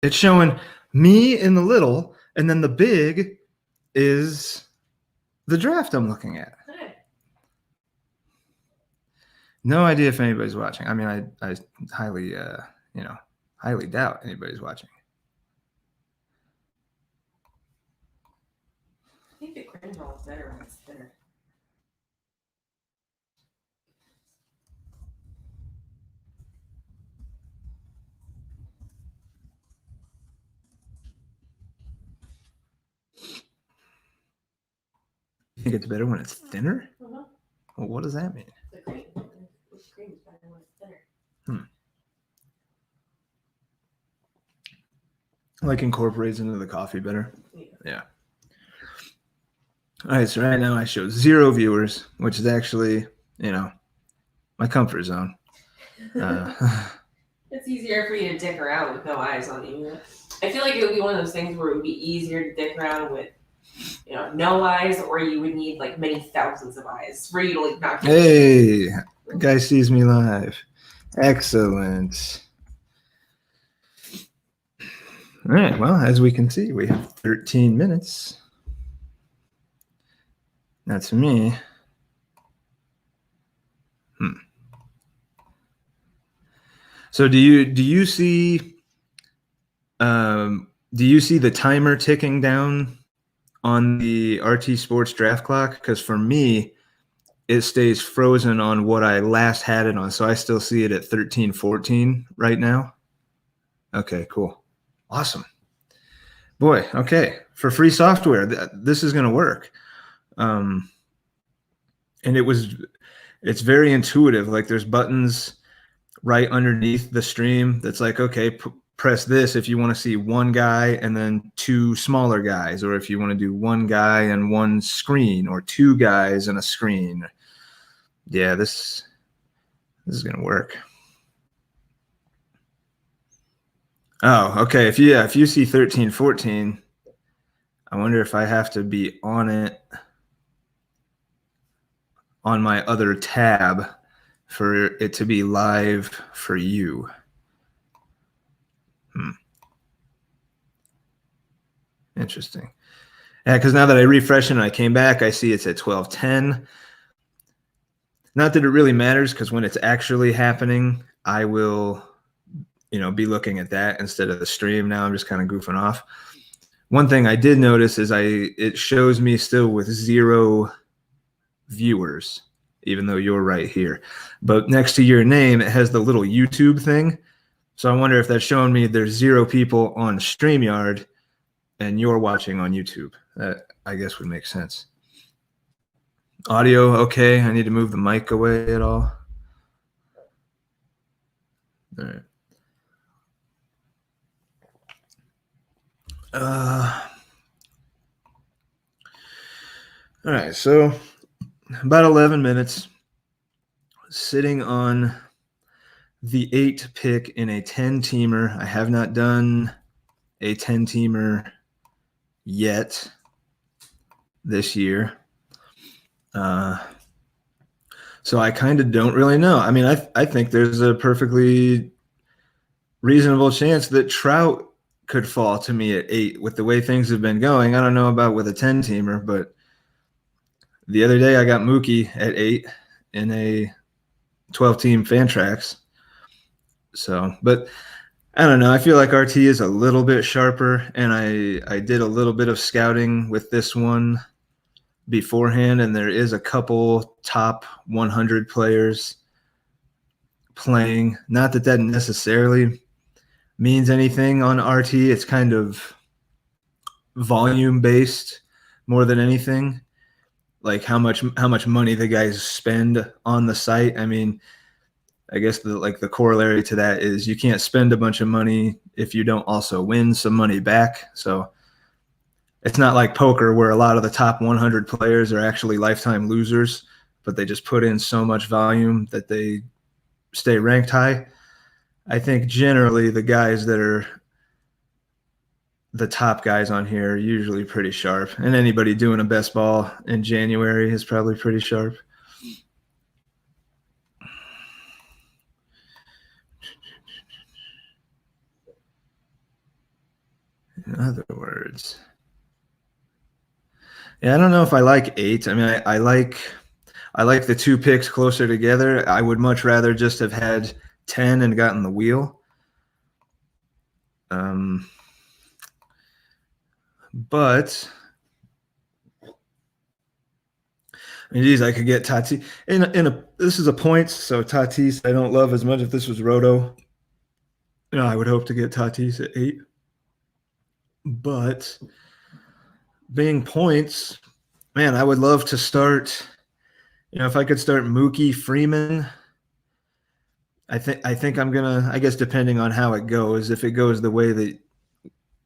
It's showing me in the little, and then the big is the draft I'm looking at. No idea if anybody's watching. I mean, I highly, highly doubt anybody's watching. I think the cream roll is better when it's thinner. You think it's better when it's thinner? Uh-huh. Well, what does that mean? The cream is better when it's thinner. Like incorporates into the coffee better? Yeah. All right, so right now I show 0 viewers, which is actually, my comfort zone. It's easier for you to dick around with no eyes on you. I feel like it would be one of those things where it would be easier to dick around with, no eyes, or you would need like many thousands of eyes for you to like not. Hey, the guy sees me live. Excellent. All right, well, as we can see, we have 13 minutes. That's me. So do you see the timer ticking down on the RTsports draft clock? Because for me, it stays frozen on what I last had it on. So I still see it at 13:14 right now. Okay, cool. Awesome. Boy, okay. For free software, this is going to work. And it's very intuitive. Like there's buttons right underneath the stream that's like, okay, press this if you want to see one guy and then 2 smaller guys, or if you want to do one guy and one screen, or 2 guys and a screen. Yeah, this is going to work. Oh, okay. If you see 13:14, I wonder if I have to be on it on my other tab for it to be live for you. Interesting. Yeah, because now that I refresh it and I came back, I see it's at 12:10. Not that it really matters, because when it's actually happening, I will, be looking at that instead of the stream. Now I'm just kind of goofing off. One thing I did notice is it shows me still with 0 viewers, even though you're right here. But next to your name, it has the little YouTube thing. So I wonder if that's showing me there's 0 people on StreamYard and you're watching on YouTube. That, I guess, would make sense. Audio, okay. I need to move the mic away at all. All right. All right, so about 11 minutes, sitting on the 8 pick in a 10-teamer. I have not done a 10-teamer yet this year. So I kind of don't really know. I mean, I think there's a perfectly reasonable chance that Trout could fall to me at 8 with the way things have been going. I don't know about with a 10-teamer, but the other day I got Mookie at 8 in a 12-team Fantrax. So, but I don't know. I feel like RT is a little bit sharper, and I did a little bit of scouting with this one beforehand, and there is a couple top 100 players playing. Not that necessarily means anything on RT. It's kind of volume based more than anything. Like how much money the guys spend on the site. I mean, I guess the corollary to that is you can't spend a bunch of money if you don't also win some money back. So it's not like poker where a lot of the top 100 players are actually lifetime losers, but they just put in so much volume that they stay ranked high. I think generally the guys that are the top guys on here are usually pretty sharp, and anybody doing a best ball in January is probably pretty sharp. In other words, yeah, I don't know if I like 8. I mean, I like the 2 picks closer together. I would much rather just have had 10 and gotten the wheel. But I mean, geez, I could get Tatis this is a points, so Tatis I don't love as much. If this was Roto, I would hope to get Tatis at 8. But being points, man, I would love to start. If I could start Mookie Freeman, I think I'm gonna. I guess depending on how it goes, if it goes the way that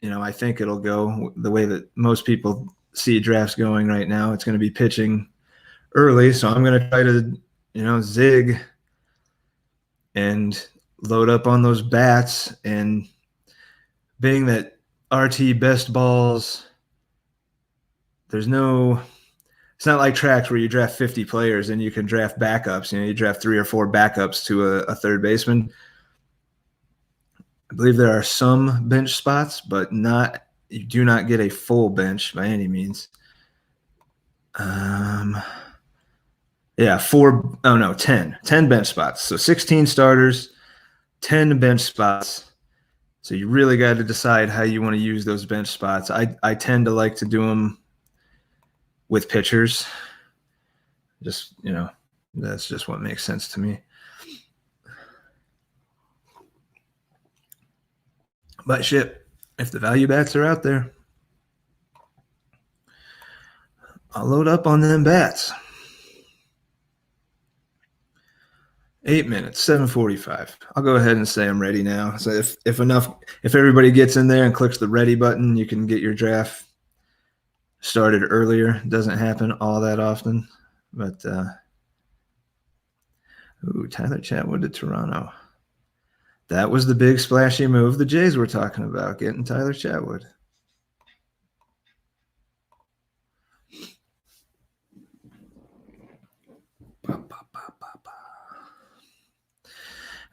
I think it'll go, the way that most people see drafts going right now, it's going to be pitching early. So I'm going to try to zig and load up on those bats. And being that RT best balls, it's not like tracks where you draft 50 players and you can draft backups. You draft 3 or 4 backups to a third baseman. I believe there are some bench spots, but you do not get a full bench by any means. 10 bench spots. So 16 starters, 10 bench spots. So you really got to decide how you want to use those bench spots. I tend to like to do them with pitchers. Just, that's just what makes sense to me. But shit, if the value bats are out there, I'll load up on them bats. 8 minutes, 7:45. I'll go ahead and say I'm ready now. So if everybody gets in there and clicks the ready button, you can get your draft started earlier. It doesn't happen all that often, but Tyler Chatwood to Toronto. That was the big splashy move the Jays were talking about, getting Tyler Chatwood.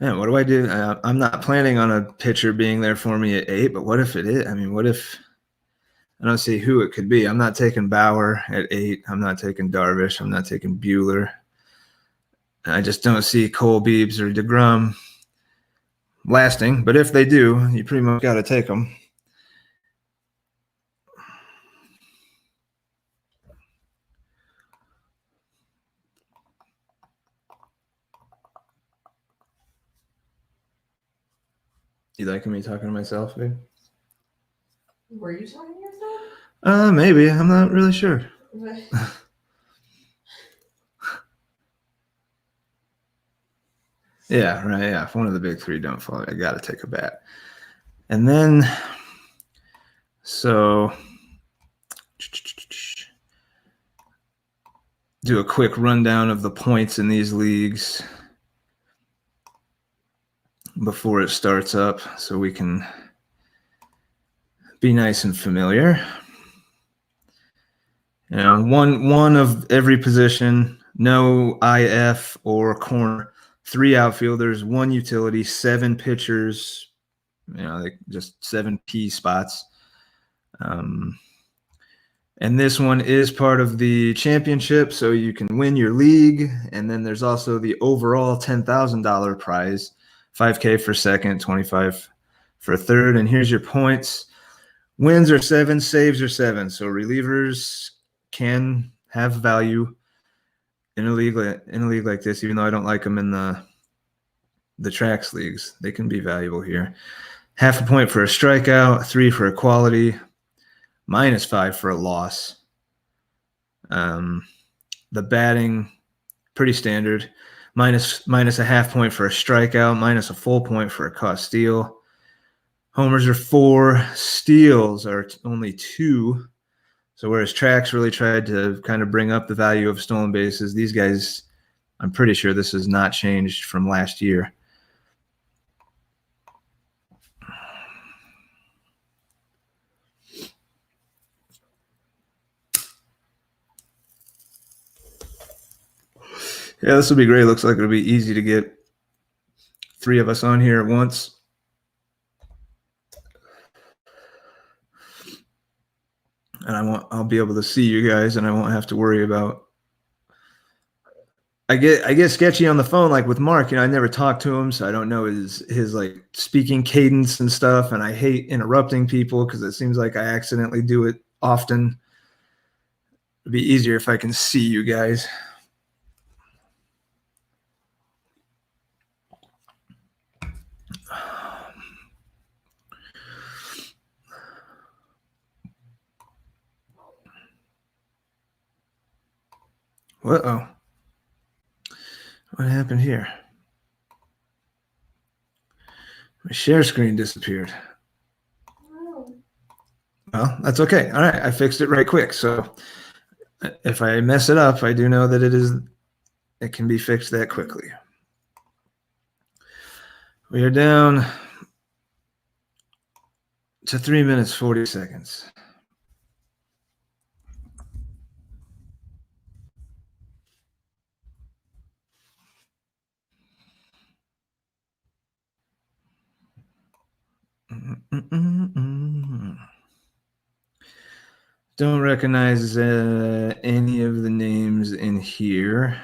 Man, what do I do? I'm not planning on a pitcher being there for me at 8, but what if it is? I mean, what if I don't see who it could be? I'm not taking Bauer at 8. I'm not taking Darvish. I'm not taking Buehler. I just don't see Cole Beebs or DeGrom lasting. But if they do, you pretty much got to take them. You liking me talking to myself, babe? Were you talking to yourself? Maybe. I'm not really sure. Yeah, right. Yeah. If one of the big 3 don't fall, I got to take a bat. And then, so do a quick rundown of the points in these leagues before it starts up so we can be nice and familiar. One of every position, no IF or corner, 3 outfielders, 1 utility, 7 pitchers, just 7 key spots. And this one is part of the championship, so you can win your league. And then there's also the overall $10,000 prize, $5K for second, $25 for third. And here's your points. Wins are 7, saves are 7. So relievers can have value in a league like this, even though I don't like them in the tracks leagues. They can be valuable here. Half a point for a strikeout, 3 for a quality, -5 for a loss. The batting, pretty standard. Minus a half point for a strikeout, minus a full point for a caught steal. Homers are 4, steals are only 2. So whereas tracks really tried to kind of bring up the value of stolen bases, these guys, I'm pretty sure this has not changed from last year. Yeah, this will be great. Looks like it'll be easy to get 3 of us on here at once. and I'll be able to see you guys, and I won't have to worry about. I get sketchy on the phone, like with Mark. I never talked to him, so I don't know his like speaking cadence and stuff. And I hate interrupting people because it seems like I accidentally do it often. It'd be easier if I can see you guys. Uh-oh. What happened here? My share screen disappeared. Well, that's okay. All right, I fixed it right quick. So if I mess it up, I do know that it can be fixed that quickly. We are down to 3 minutes, 40 seconds. Don't recognize any of the names in here.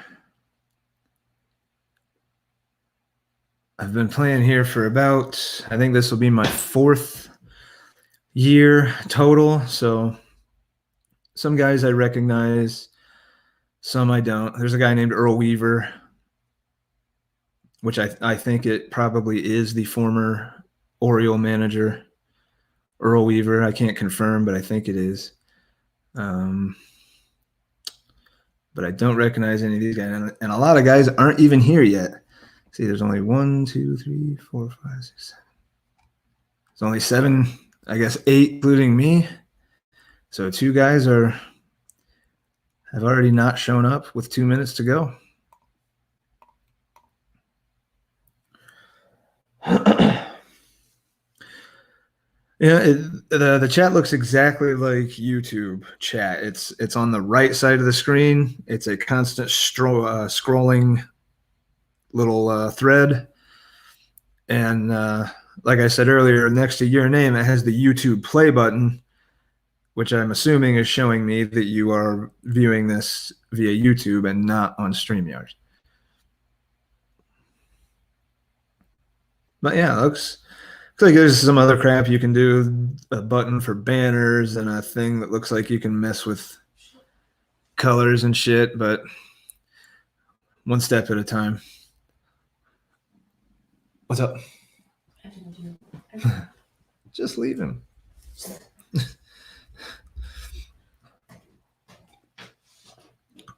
I've been playing here for about, I think this will be my 4th year total. So some guys I recognize, some I don't. There's a guy named Earl Weaver, which I think it probably is the former Oriole manager, Earl Weaver. I can't confirm, but I think it is. But I don't recognize any of these guys. And a lot of guys aren't even here yet. See, there's only 1, 2, 3, 4, 5, 6, 7. There's only 7, I guess 8, including me. So 2 guys have already not shown up with 2 minutes to go. The chat looks exactly like YouTube chat. It's on the right side of the screen. It's a constant scrolling little thread. And like I said earlier, next to your name, it has the YouTube play button, which I'm assuming is showing me that you are viewing this via YouTube and not on StreamYard. But yeah, looks like there's some other crap you can do, a button for banners and a thing that looks like you can mess with colors and shit, but one step at a time. What's up? Just leave him.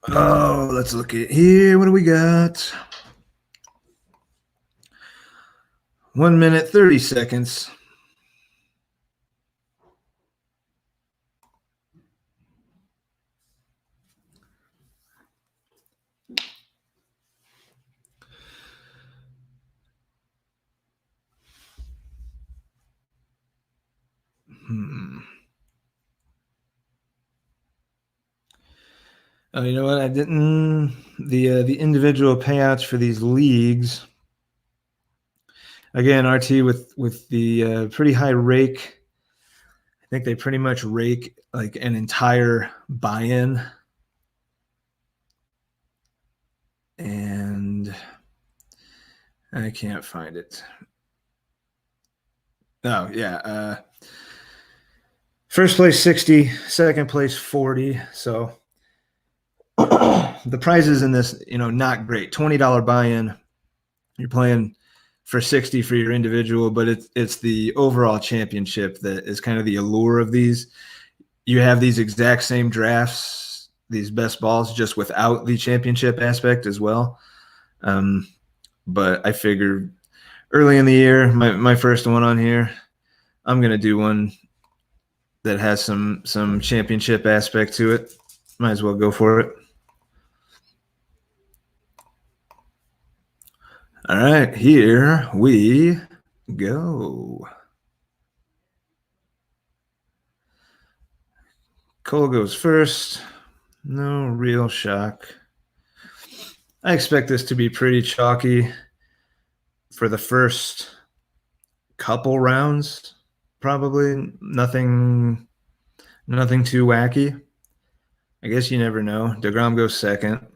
Oh, let's look at here. What do we got? 1 minute, 30 seconds. Oh, you know what? I didn't the individual payouts for these leagues. Again, RT with the pretty high rake. I think they pretty much rake like an entire buy-in. And I can't find it. Oh, yeah. First place 60, second place 40. So the prizes in this, not great. $20 buy-in. You're playing for 60 for your individual, but it's the overall championship that is kind of the allure of these. You have these exact same drafts, these best balls, just without the championship aspect as well. But I figured early in the year, my first one on here, I'm gonna do one that has some championship aspect to it. Might as well go for it. All right, here we go. Cole goes first. No real shock. I expect this to be pretty chalky for the first couple rounds, probably. Nothing Nothing too wacky. I guess you never know. DeGrom goes second.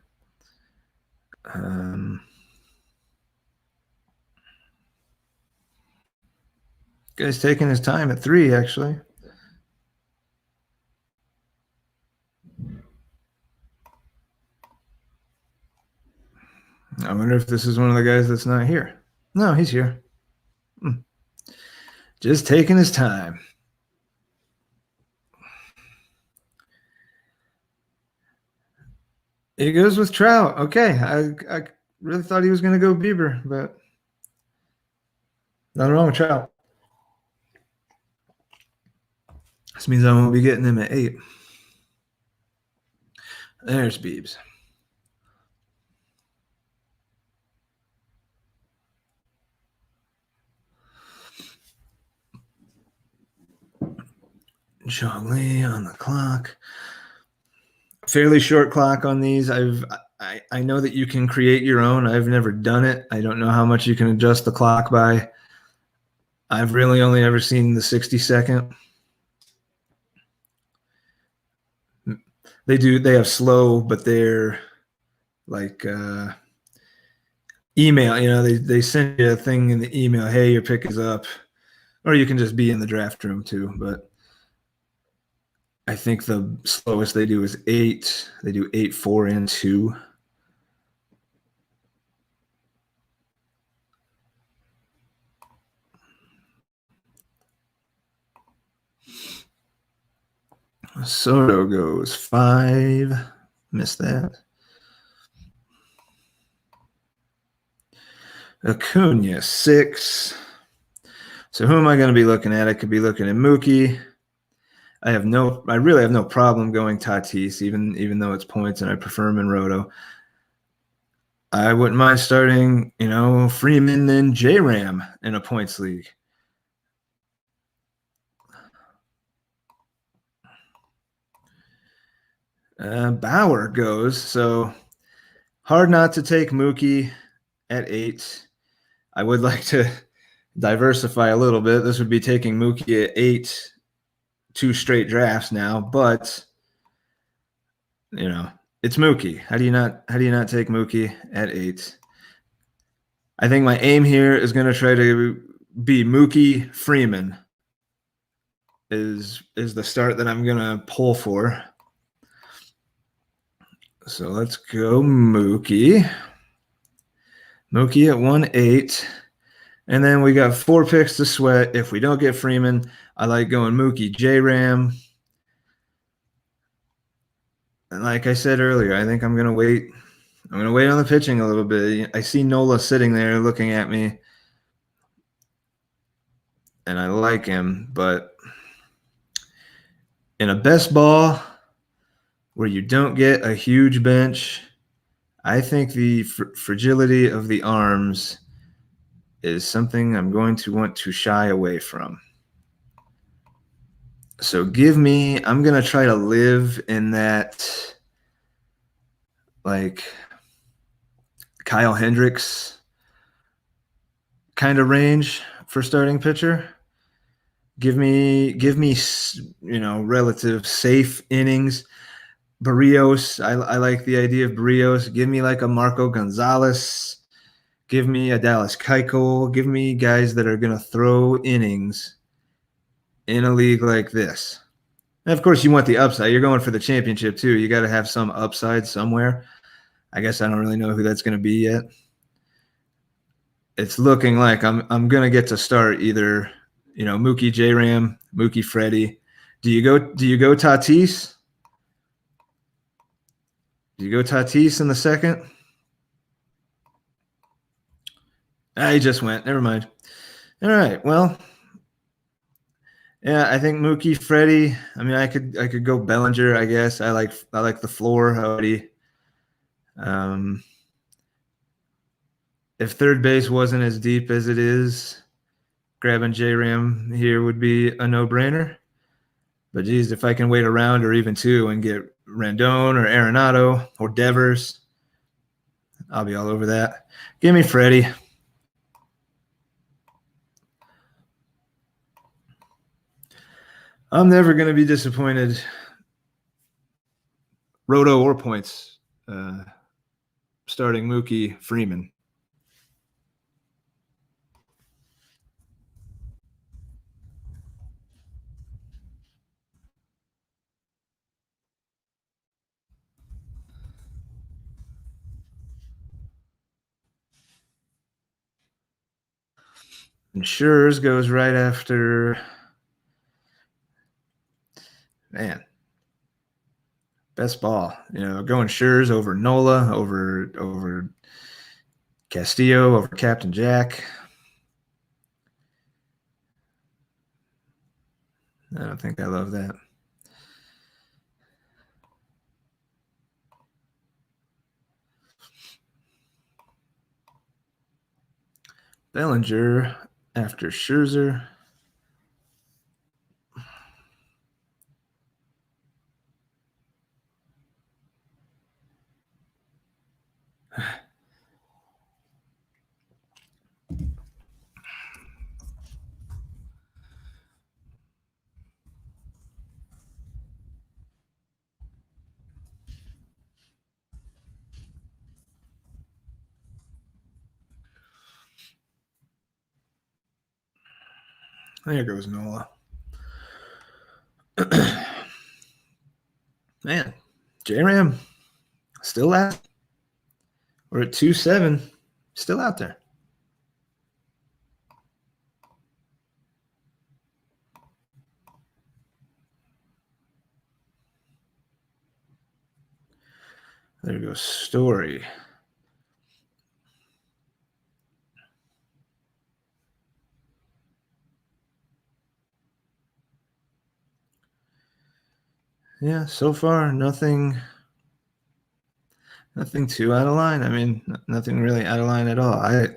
Guy's taking his time at 3, actually. I wonder if this is one of the guys that's not here. No, he's here. Just taking his time. He goes with Trout. Okay, I really thought he was going to go Bieber, but nothing wrong with Trout. This means I won't be getting him at 8. There's Biebs. Sean Lee on the clock. Fairly short clock on these. I know that you can create your own. I've never done it. I don't know how much you can adjust the clock by. I've really only ever seen the 60-second. They have slow, but they're like email. You know, they send you a thing in the email. Hey, your pick is up, or you can just be in the draft room too. But I think the slowest they do is 8. They do 8, 4, and 2. Soto goes 5. Missed that. Acuna 6. So who am I going to be looking at? I could be looking at Mookie. I really have no problem going Tatis, even though it's points and I prefer him in Roto. I wouldn't mind starting, Freeman and J-Ram in a points league. Bauer goes, so hard not to take Mookie at 8. I would like to diversify a little bit. This would be taking Mookie at 8, 2 straight drafts now, but it's Mookie. How do you not take Mookie at 8? I think my aim here is going to try to be Mookie Freeman is the start that I'm going to pull for. So let's go Mookie. Mookie at 1-8. And then we got 4 picks to sweat. If we don't get Freeman, I like going Mookie J-Ram. And like I said earlier, I think I'm going to wait. I'm going to wait on the pitching a little bit. I see Nola sitting there looking at me, and I like him. But in a best ball where you don't get a huge bench, I think the fragility of the arms is something I'm going to want to shy away from. So I'm going to try to live in that, like, Kyle Hendricks kind of range for starting pitcher. Give me, relative safe innings. Barrios, I like the idea of Barrios. Give me like a Marco Gonzalez. Give me a Dallas Keuchel. Give me guys that are going to throw innings in a league like this. And of course, you want the upside. You're going for the championship too. You got to have some upside somewhere. I guess I don't really know who that's going to be yet. It's looking like I'm going to get to start either, Mookie J-Ram, Mookie Freddie. Do you go Tatis? Do you go Tatis in the second? He just went. Never mind. All right. Well, yeah, I think Mookie, Freddie. I mean, I could go Bellinger. I guess I like the floor already. If third base wasn't as deep as it is, grabbing J-Ram here would be a no-brainer. But geez, if I can wait a round or even 2 and get Rendon or Arenado or Devers, I'll be all over that. Give me Freddie. I'm never going to be disappointed, roto or points, starting Mookie Freeman. And Schurz goes right after, man, best ball. Going Schurz over Nola, over Castillo, over Captain Jack. I don't think I love that. Bellinger after Scherzer. There goes Nola. Man, J-Ram still out. We're at 2-7. Still out there. There goes Story. Yeah, so far nothing too out of line. I mean, nothing really out of line at all. There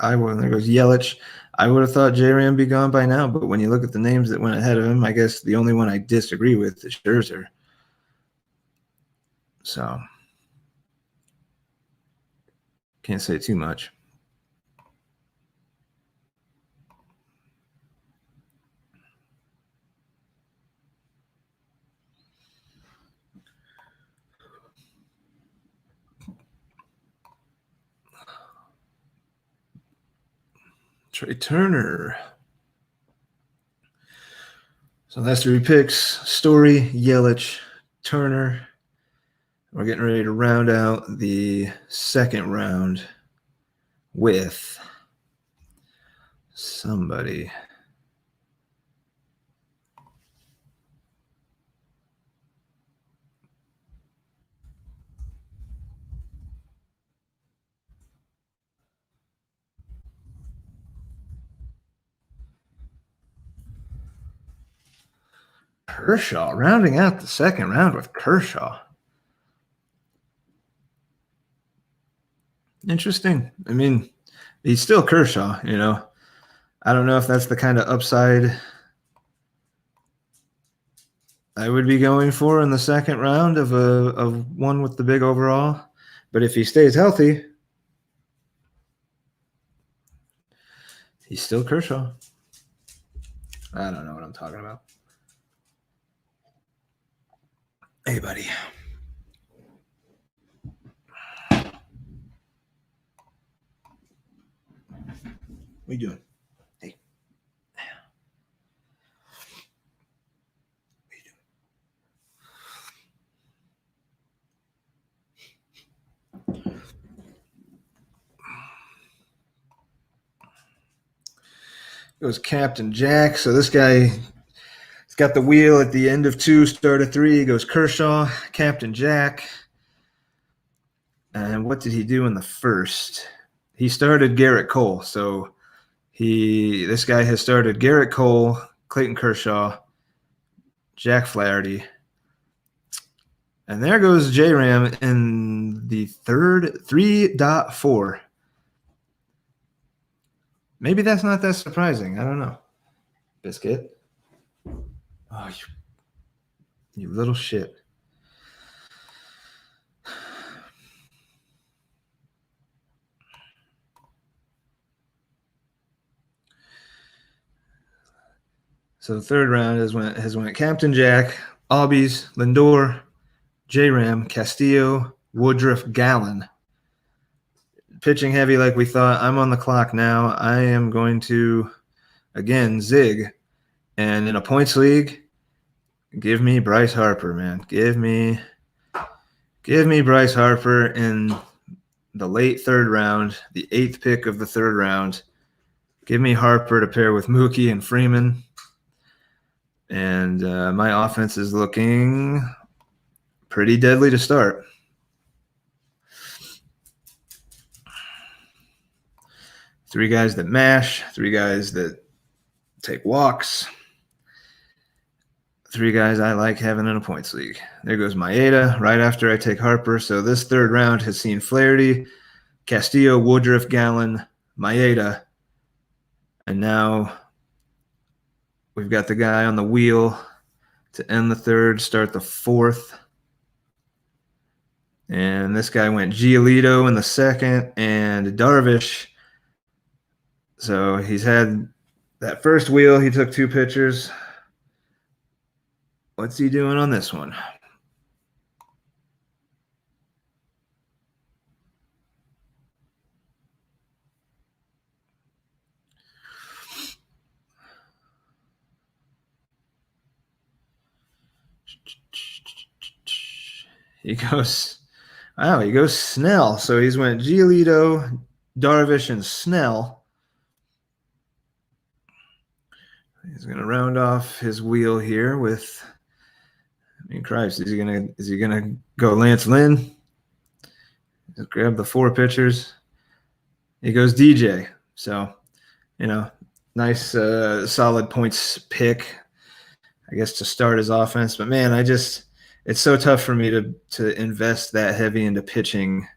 goes Yelich. I would have thought J-Ram be gone by now, but when you look at the names that went ahead of him, I guess the only one I disagree with is Scherzer. So can't say too much. Trey Turner. So that's 3 picks. Story, Yelich, Turner. We're getting ready to round out the second round with somebody. Kershaw, rounding out the second round with Kershaw. Interesting. I mean, he's still Kershaw, I don't know if that's the kind of upside I would be going for in the second round of one with the big overall. But if he stays healthy, he's still Kershaw. I don't know what I'm talking about. Hey, buddy. What are you doing? Hey. What are you doing? Goes Captain Jack. So this guy, he's got the wheel at the end of 2, start of 3. He goes Kershaw, Captain Jack. And what did he do in the first? He started Garrett Cole. So this guy has started Garrett Cole, Clayton Kershaw, Jack Flaherty. And there goes J-Ram in the third 3.4. Maybe that's not that surprising. I don't know. Biscuit. Oh, you little shit. So the third round has went Captain Jack, Albies, Lindor, J-Ram, Castillo, Woodruff, Gallen. Pitching heavy like we thought. I'm on the clock now. I am going to, again, zig. And in a points league, give me Bryce Harper, man. Give me Bryce Harper in the late third round, the 8th pick of the third round. Give me Harper to pair with Mookie and Freeman. And my offense is looking pretty deadly to start. Three guys that mash, three guys that take walks, three guys I like having in a points league. There goes Maeda right after I take Harper. So this third round has seen Flaherty, Castillo, Woodruff, Gallen, Maeda. And now we've got the guy on the wheel to end the third, start the fourth. And this guy went Giolito in the second and Darvish. So he's had that first wheel. He took 2 pitchers. What's he doing on this one? He goes Snell. So he's went Giolito, Darvish, and Snell. He's going to round off his wheel here with, I mean, Christ, is he gonna go Lance Lynn? Just grab the 4 pitchers. He goes DJ. So, nice solid points pick, I guess, to start his offense. But man, it's so tough for me to invest that heavy into pitching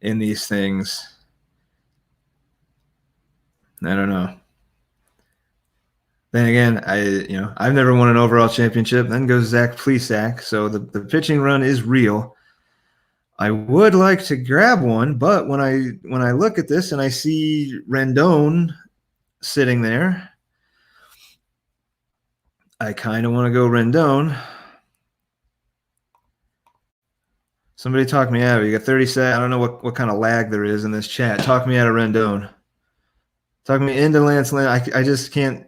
in these things. I don't know. Then again, I've never won an overall championship. Then goes Zach Plesac. So the pitching run is real. I would like to grab one, but when I look at this and I see Rendon sitting there, I kind of want to go Rendon. Somebody talk me out of it. You got 30 seconds. I don't know what kind of lag there is in this chat. Talk me out of Rendon. Talk me into Lance Lynn. I just can't,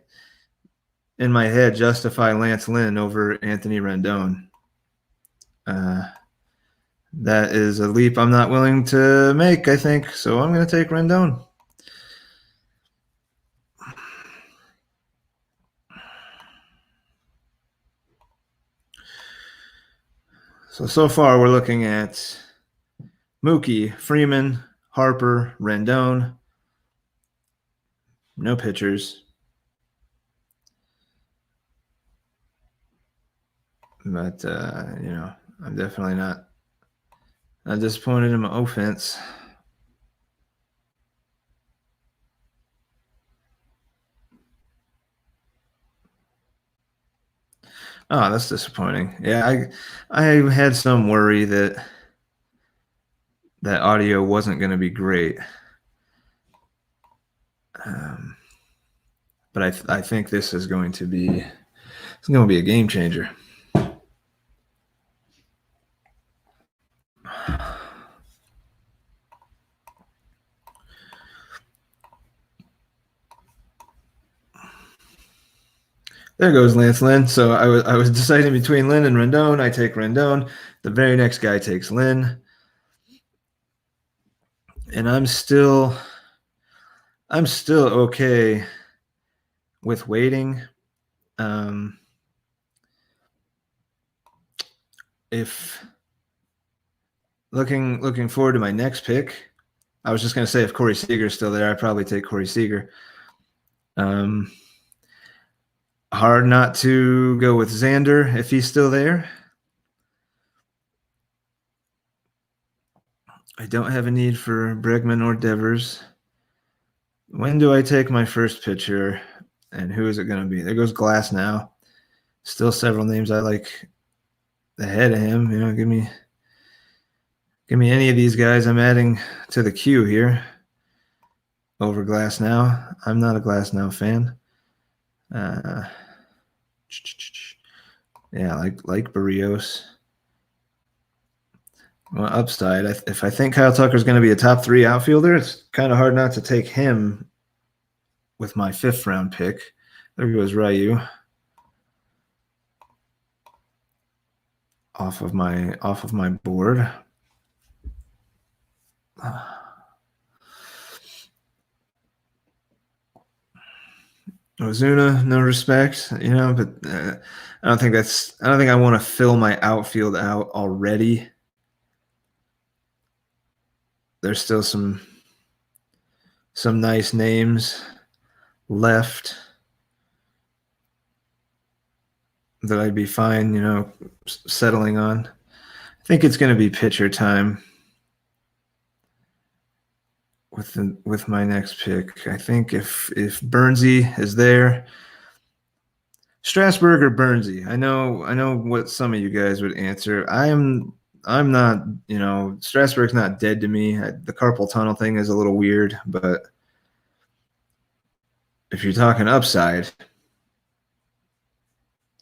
in my head, justify Lance Lynn over Anthony Rendon. That is a leap I'm not willing to make, I think. So I'm going to take Rendon. So far we're looking at Mookie, Freeman, Harper, Rendon. No pitchers. But, I'm definitely not disappointed in my offense. Oh, that's disappointing. Yeah, I had some worry that audio wasn't going to be great. But I think this is going to be a game changer. There goes Lance Lynn. So I was deciding between Lynn and Rendon. I take Rendon. The very next guy takes Lynn. And I'm still okay with waiting. If looking forward to my next pick, I was just going to say if Corey Seager's still there, I'd probably take Corey Seager. Hard not to go with Xander if he's still there. I don't have a need for Bregman or Devers. When do I take my first pitcher, and who is it going to be? There goes Glass now. Still several names I like ahead of him. Give me any of these guys I'm adding to the queue here over Glass now. I'm not a Glass now fan. Yeah, like Barrios. Well, upside, if I think Kyle Tucker's going to be a top 3 outfielder, it's kind of hard not to take him with my 5th round pick. There goes Ryu. Off of my board. Ozuna, no respect, but I don't think I want to fill my outfield out already. There's still some nice names left that I'd be fine, settling on. I think it's going to be pitcher time with my next pick. I think if Bernsey is there, Strasburg or Bernsey. I know what some of you guys would answer. I'm not, Strasburg's not dead to me. The carpal tunnel thing is a little weird, but if you're talking upside,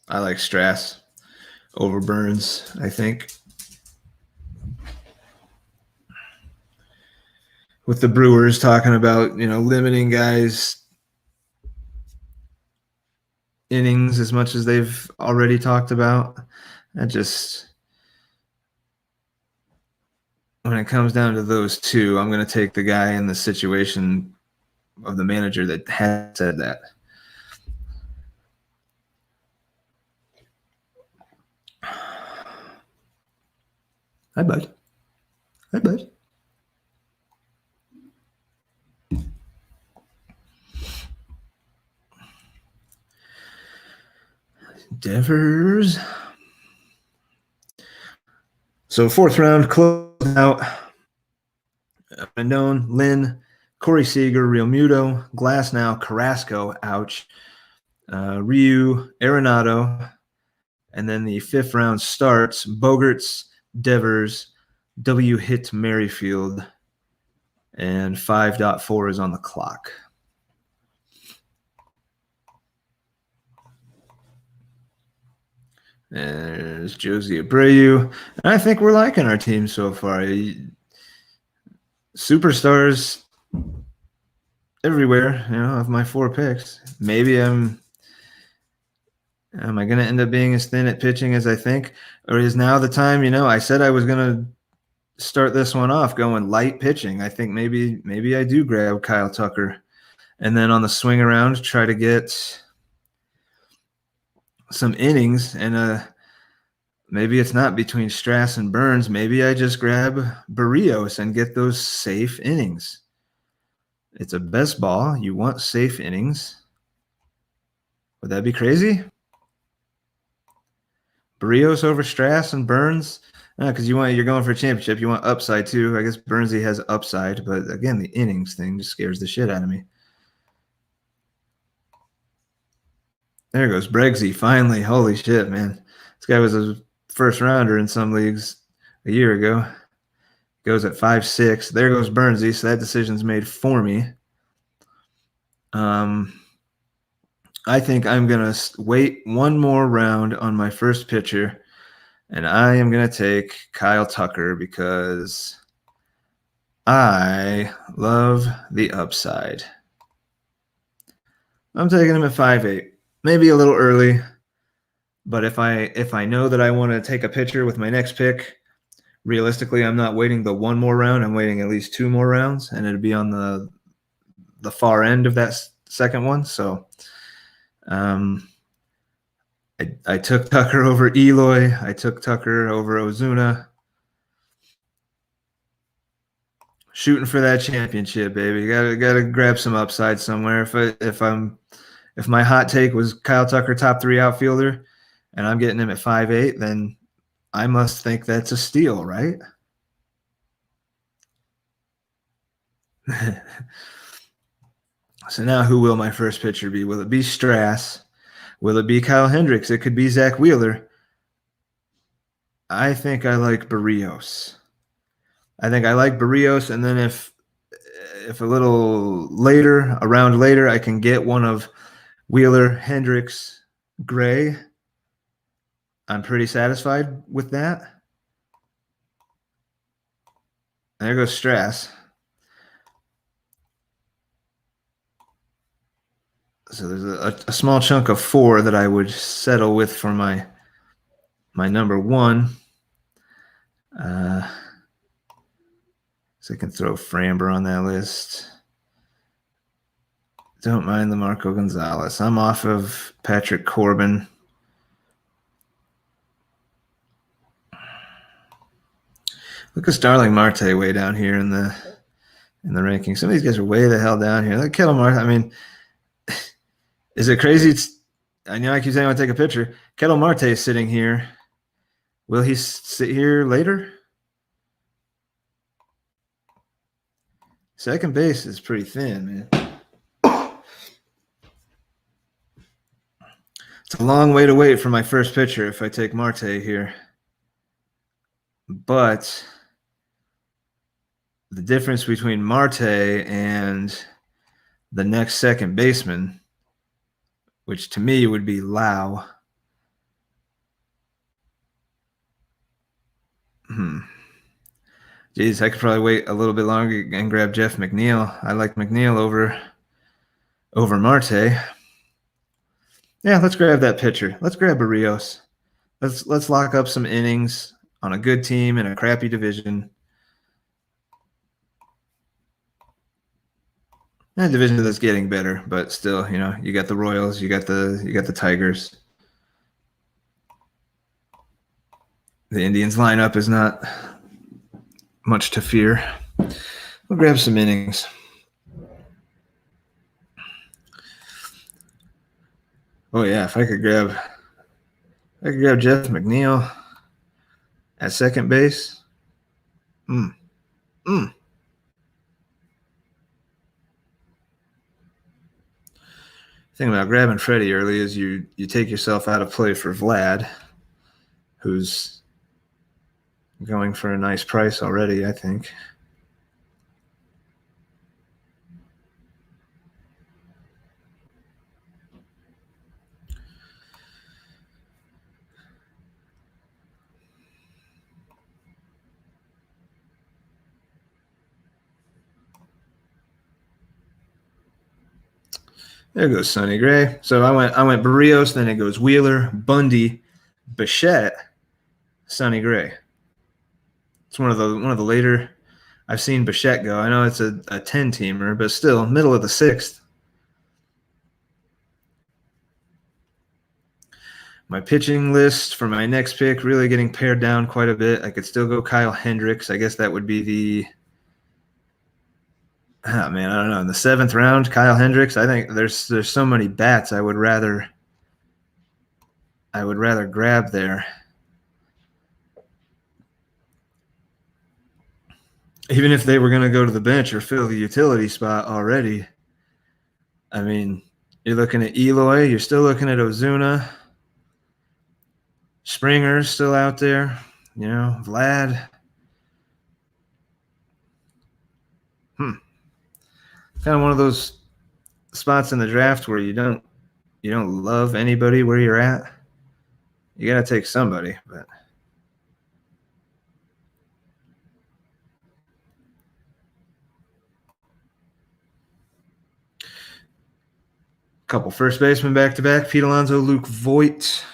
I like Strass over Burns, I think. With the Brewers talking about, limiting guys' innings as much as they've already talked about. When it comes down to those two, I'm going to take the guy in the situation of the manager that has said that. Hi, bud. Devers. So 4th round, close out. Rendon, Lynn, Corey Seager, Real Muto, Glasnow, Carrasco, ouch. Ryu, Arenado. And then the 5th round starts Bogarts, Devers, W. Hit Merrifield, and 5.4 is on the clock. There's Josie Abreu. And I think we're liking our team so far. Superstars everywhere, of my 4 picks. Maybe am I going to end up being as thin at pitching as I think? Or is now the time, I said I was going to start this one off going light pitching. I think maybe I do grab Kyle Tucker. And then on the swing around, try to get some innings. And maybe it's not between Strass and Burns. Maybe I just grab Barrios and get those safe innings. It's a best ball. You want safe innings. Would that be crazy? Barrios over Strass and Burns? Because you're going for a championship. You want upside too. I guess Burnsy has upside, but again, the innings thing just scares the shit out of me. There goes Bregsy. Finally, holy shit, man! This guy was a first rounder in some leagues a year ago. Goes at 5'6". There goes Burnsy. So that decision's made for me. I think I'm going to wait one more round on my first pitcher, and I am going to take Kyle Tucker because I love the upside. I'm taking him at 5'8". Maybe a little early, but if I know that I want to take a pitcher with my next pick, realistically, I'm not waiting the one more round. I'm waiting at least 2 more rounds, and it'd be on the far end of that second one. So I took Tucker over Eloy. I took Tucker over Ozuna. Shooting for that championship, baby. Gotta grab some upside somewhere. If my hot take was Kyle Tucker top 3 outfielder, and I'm getting him at 5'8", then I must think that's a steal, right? So now who will my first pitcher be? Will it be Strass? Will it be Kyle Hendricks? It could be Zach Wheeler. I think I like Barrios. And then if a little later, a round later, I can get one of Wheeler, Hendricks, Gray. I'm pretty satisfied with that. There goes Strass. So there's a small chunk of 4 that I would settle with for my number 1. So I can throw Framber on that list. Don't mind the Marco Gonzalez. I'm off of Patrick Corbin. Look at Starling Marte way down here in the rankings. Some of these guys are way the hell down here. Like Kettle Marte. I mean, is it crazy? I know I keep saying I want to take a picture. Kettle Marte is sitting here. Will he sit here later? Second base is pretty thin, man. It's a long way to wait for my first pitcher if I take Marte here. But the difference between Marte and the next second baseman, which to me would be Lau. Geez, I could probably wait a little bit longer and grab Jeff McNeil. I like McNeil over Marte. Yeah, let's grab that pitcher. Let's grab Barrios. Let's lock up some innings on a good team in a crappy division. A division that's getting better, but still, you got the Royals, you got the Tigers. The Indians lineup is not much to fear. We'll grab some innings. Oh yeah, if I could grab Jeff McNeil at second base. Thing about grabbing Freddie early is you take yourself out of play for Vlad, who's going for a nice price already, I think. There goes Sonny Gray. So I went Barrios, then it goes Wheeler, Bundy, Bichette, Sonny Gray. It's one of the later. I've seen Bichette go. I know it's a 10-teamer, but still middle of the 6th. My pitching list for my next pick really getting pared down quite a bit. I could still go Kyle Hendricks. I guess that would be the. Oh man, I don't know. In the 7th round, Kyle Hendricks. I think there's so many bats I would rather grab there. Even if they were going to go to the bench or fill the utility spot already. I mean, you're looking at Eloy. You're still looking at Ozuna. Springer's still out there. Vlad. Kind of one of those spots in the draft where you don't love anybody where you're at. You got to take somebody, but couple first basemen back-to-back, Pete Alonso, Luke Voigt.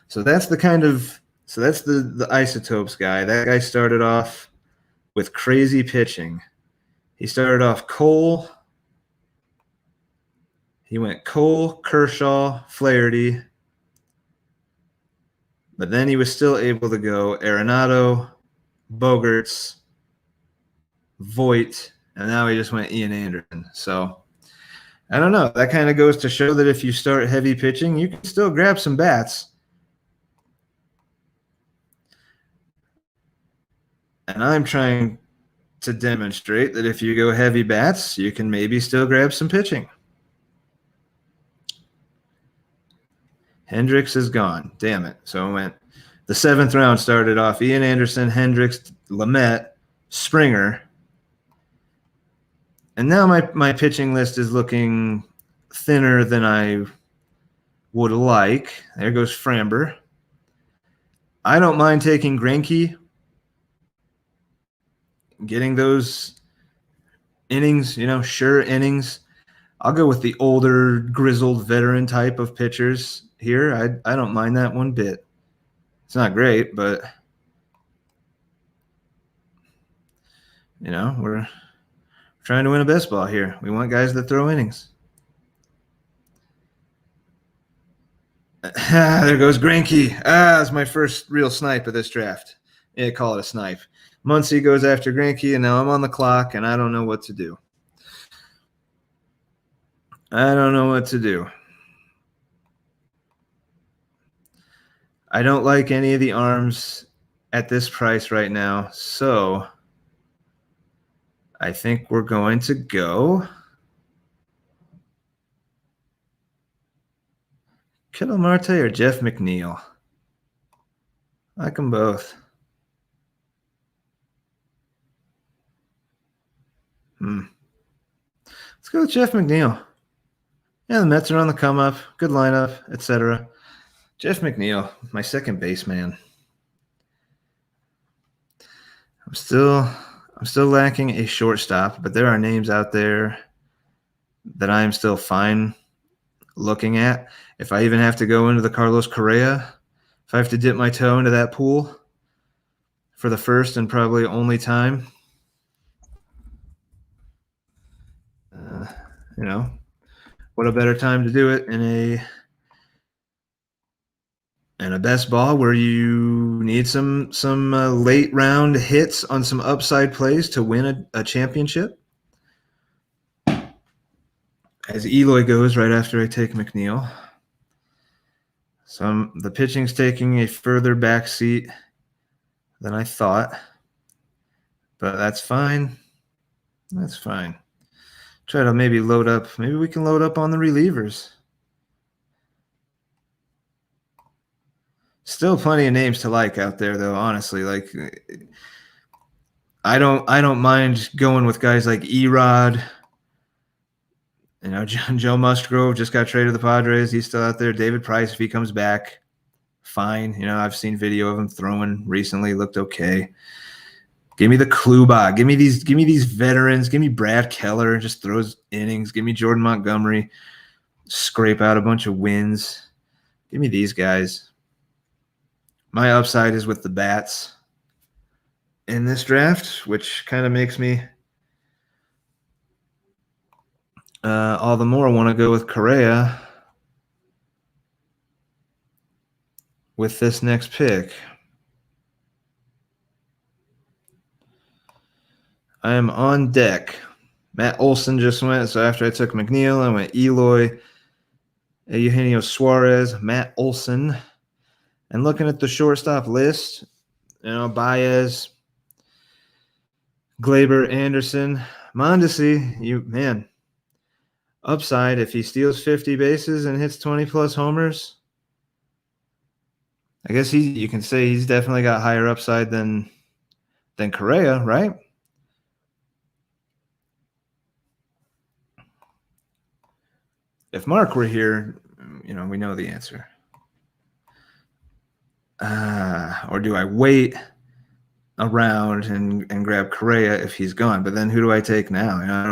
So that's the Isotopes guy. That guy started off with crazy pitching. He started off Cole. He went Cole, Kershaw, Flaherty. But then he was still able to go Arenado, Bogarts, Voigt, and now he just went Ian Anderson. So I don't know. That kind of goes to show that if you start heavy pitching, you can still grab some bats. And I'm trying to demonstrate that if you go heavy bats, you can maybe still grab some pitching. Hendricks is gone. Damn it. So I went. The 7th round started off Ian Anderson, Hendricks, Lamet, Springer. And now my pitching list is looking thinner than I would like. There goes Framber. I don't mind taking Greinke, getting those innings, sure innings. I'll go with the older, grizzled veteran type of pitchers here. I don't mind that one bit. It's not great, but we're trying to win a best ball here. We want guys that throw innings. There goes Greinke. That's my first real snipe of this draft. Yeah, call it a snipe. Muncy goes after Greinke, and now I'm on the clock, and I don't know what to do. I don't like any of the arms at this price right now, so I think we're going to go Ketel Marte or Jeff McNeil. I like them both. Let's go with Jeff McNeil. Yeah, the Mets are on the come up. Good lineup, etc. Jeff McNeil, my second baseman. I'm still lacking a shortstop, but there are names out there that I'm still fine looking at. If I even have to go into the Carlos Correa, if I have to dip my toe into that pool for the first and probably only time, what a better time to do it in a best ball where you need some late round hits on some upside plays to win a championship. As Eloy goes right after I take McNeil. So the pitching's taking a further back seat than I thought, but that's fine. That's fine. Try to maybe load up. Maybe we can load up on the relievers. Still plenty of names to like out there, though. Honestly, like I don't mind going with guys like Erod. Joe Musgrove just got traded to the Padres. He's still out there. David Price, if he comes back, fine. I've seen video of him throwing recently. Looked okay. Give me the Kluba. Give me these veterans. Give me Brad Keller. Just throws innings. Give me Jordan Montgomery. Scrape out a bunch of wins. Give me these guys. My upside is with the bats in this draft, which kind of makes me all the more want to go with Correa with this next pick. I am on deck. Matt Olson just went, so after I took McNeil, I went Eloy, Eugenio Suarez, Matt Olson. And looking at the shortstop list, Baez, Glaber, Anderson, Mondesi, upside if he steals 50 bases and hits 20-plus homers. I guess you can say he's definitely got higher upside than Correa, right? If Mark were here, we know the answer. Or do I wait around and grab Correa if he's gone? But then who do I take now? I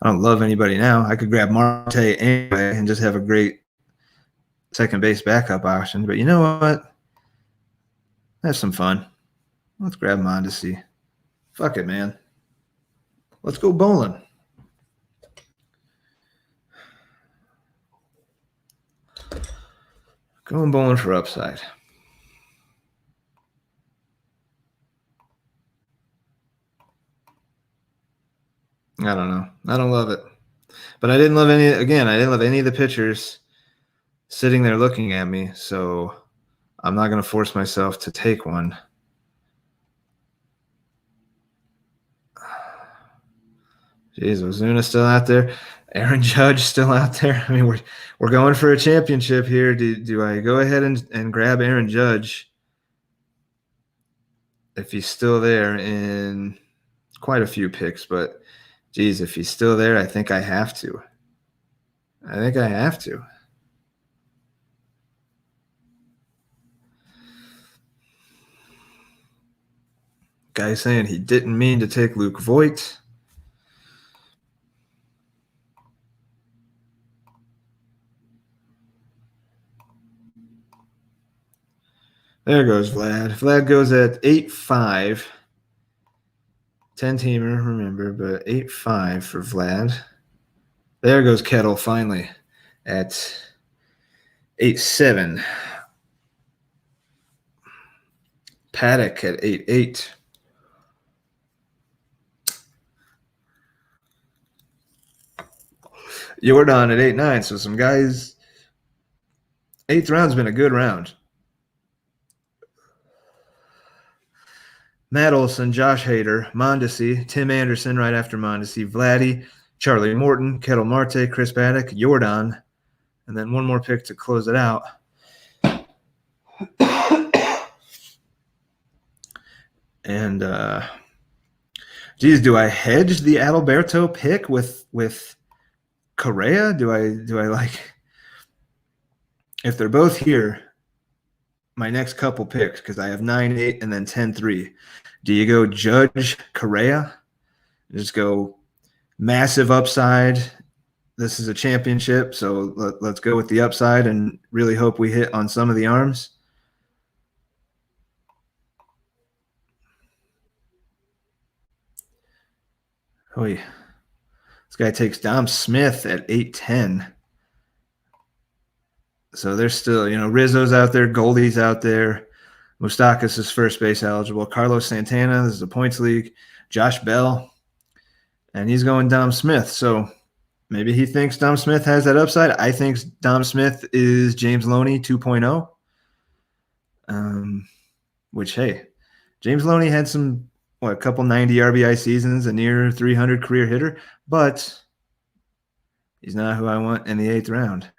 don't love anybody now. I could grab Marte anyway and just have a great second base backup option. But you know what? Have some fun. Let's grab Mondesi. Fuck it, man. Let's go bowling. Going bowling for upside. I don't know. I don't love it. But I didn't love any of the pitchers sitting there looking at me, so I'm not going to force myself to take one. Jeez, Ozuna still out there. Aaron Judge still out there. I mean, we're going for a championship here. Do I go ahead and grab Aaron Judge if he's still there in quite a few picks? But Geez, if he's still there, I think I have to. Guy saying he didn't mean to take Luke Voigt. There goes Vlad. Vlad goes at 8-5. 10-teamer, remember, but 8-5 for Vlad. There goes Kettle finally at 8-7. Paddock at 8-8. Jordan at 8-9. So some guys. 8th round's been a good round. Matt Olson, Josh Hader, Mondesi, Tim Anderson right after Mondesi, Vladdy, Charlie Morton, Kettle Marte, Chris Paddock, Jordan, and then one more pick to close it out. And geez, do I hedge the Adalberto pick with Correa? Do I like, if they're both here, my next couple picks, because I have 9-8 and then 10-3. Do you go Judge Correa? Just go massive upside. This is a championship, so let's go with the upside and really hope we hit on some of the arms. Oh, yeah. This guy takes Dom Smith at 8-10. So there's still, Rizzo's out there, Goldie's out there. Moustakas is first base eligible. Carlos Santana, this is a points league. Josh Bell, and he's going Dom Smith. So maybe he thinks Dom Smith has that upside. I think Dom Smith is James Loney 2.0. Which, hey, James Loney had a couple 90 RBI seasons, a near 300 career hitter, but he's not who I want in the 8th round.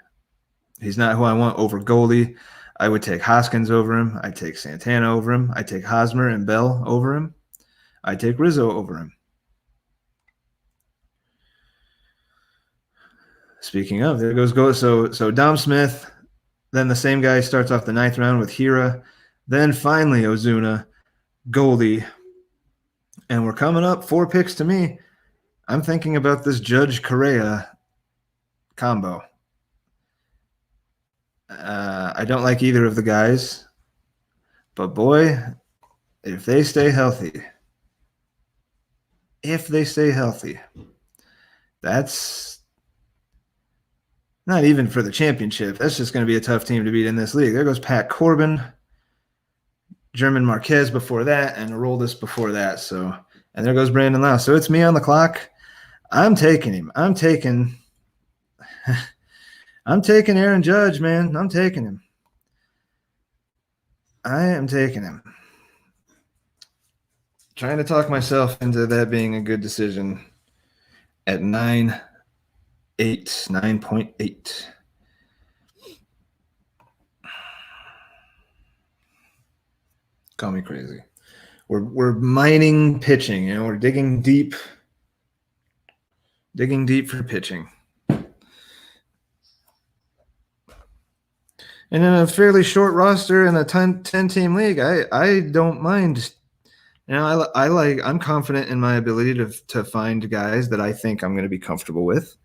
He's not who I want over Goldie. I would take Hoskins over him. I'd take Santana over him. I'd take Hosmer and Bell over him. I'd take Rizzo over him. Speaking of, there goes Goldie. So Dom Smith, then the same guy starts off the 9th round with Hira. Then finally Ozuna, Goldie. And we're coming up 4 picks to me. I'm thinking about this Judge Correa combo. I don't like either of the guys, but boy, if they stay healthy, that's not even for the championship. That's just going to be a tough team to beat in this league. There goes Pat Corbin, German Marquez before that, and Aroldis before that. So, and there goes Brandon Lau. So it's me on the clock. I'm taking him. I'm taking Aaron Judge, man. I'm taking him. I am taking him. Trying to talk myself into that being a good decision at 9.8. Call me crazy. We're mining pitching, we're digging deep for pitching. And in a fairly short roster in a 10-team league, I don't mind. I'm confident in my ability to find guys that I think I'm going to be comfortable with,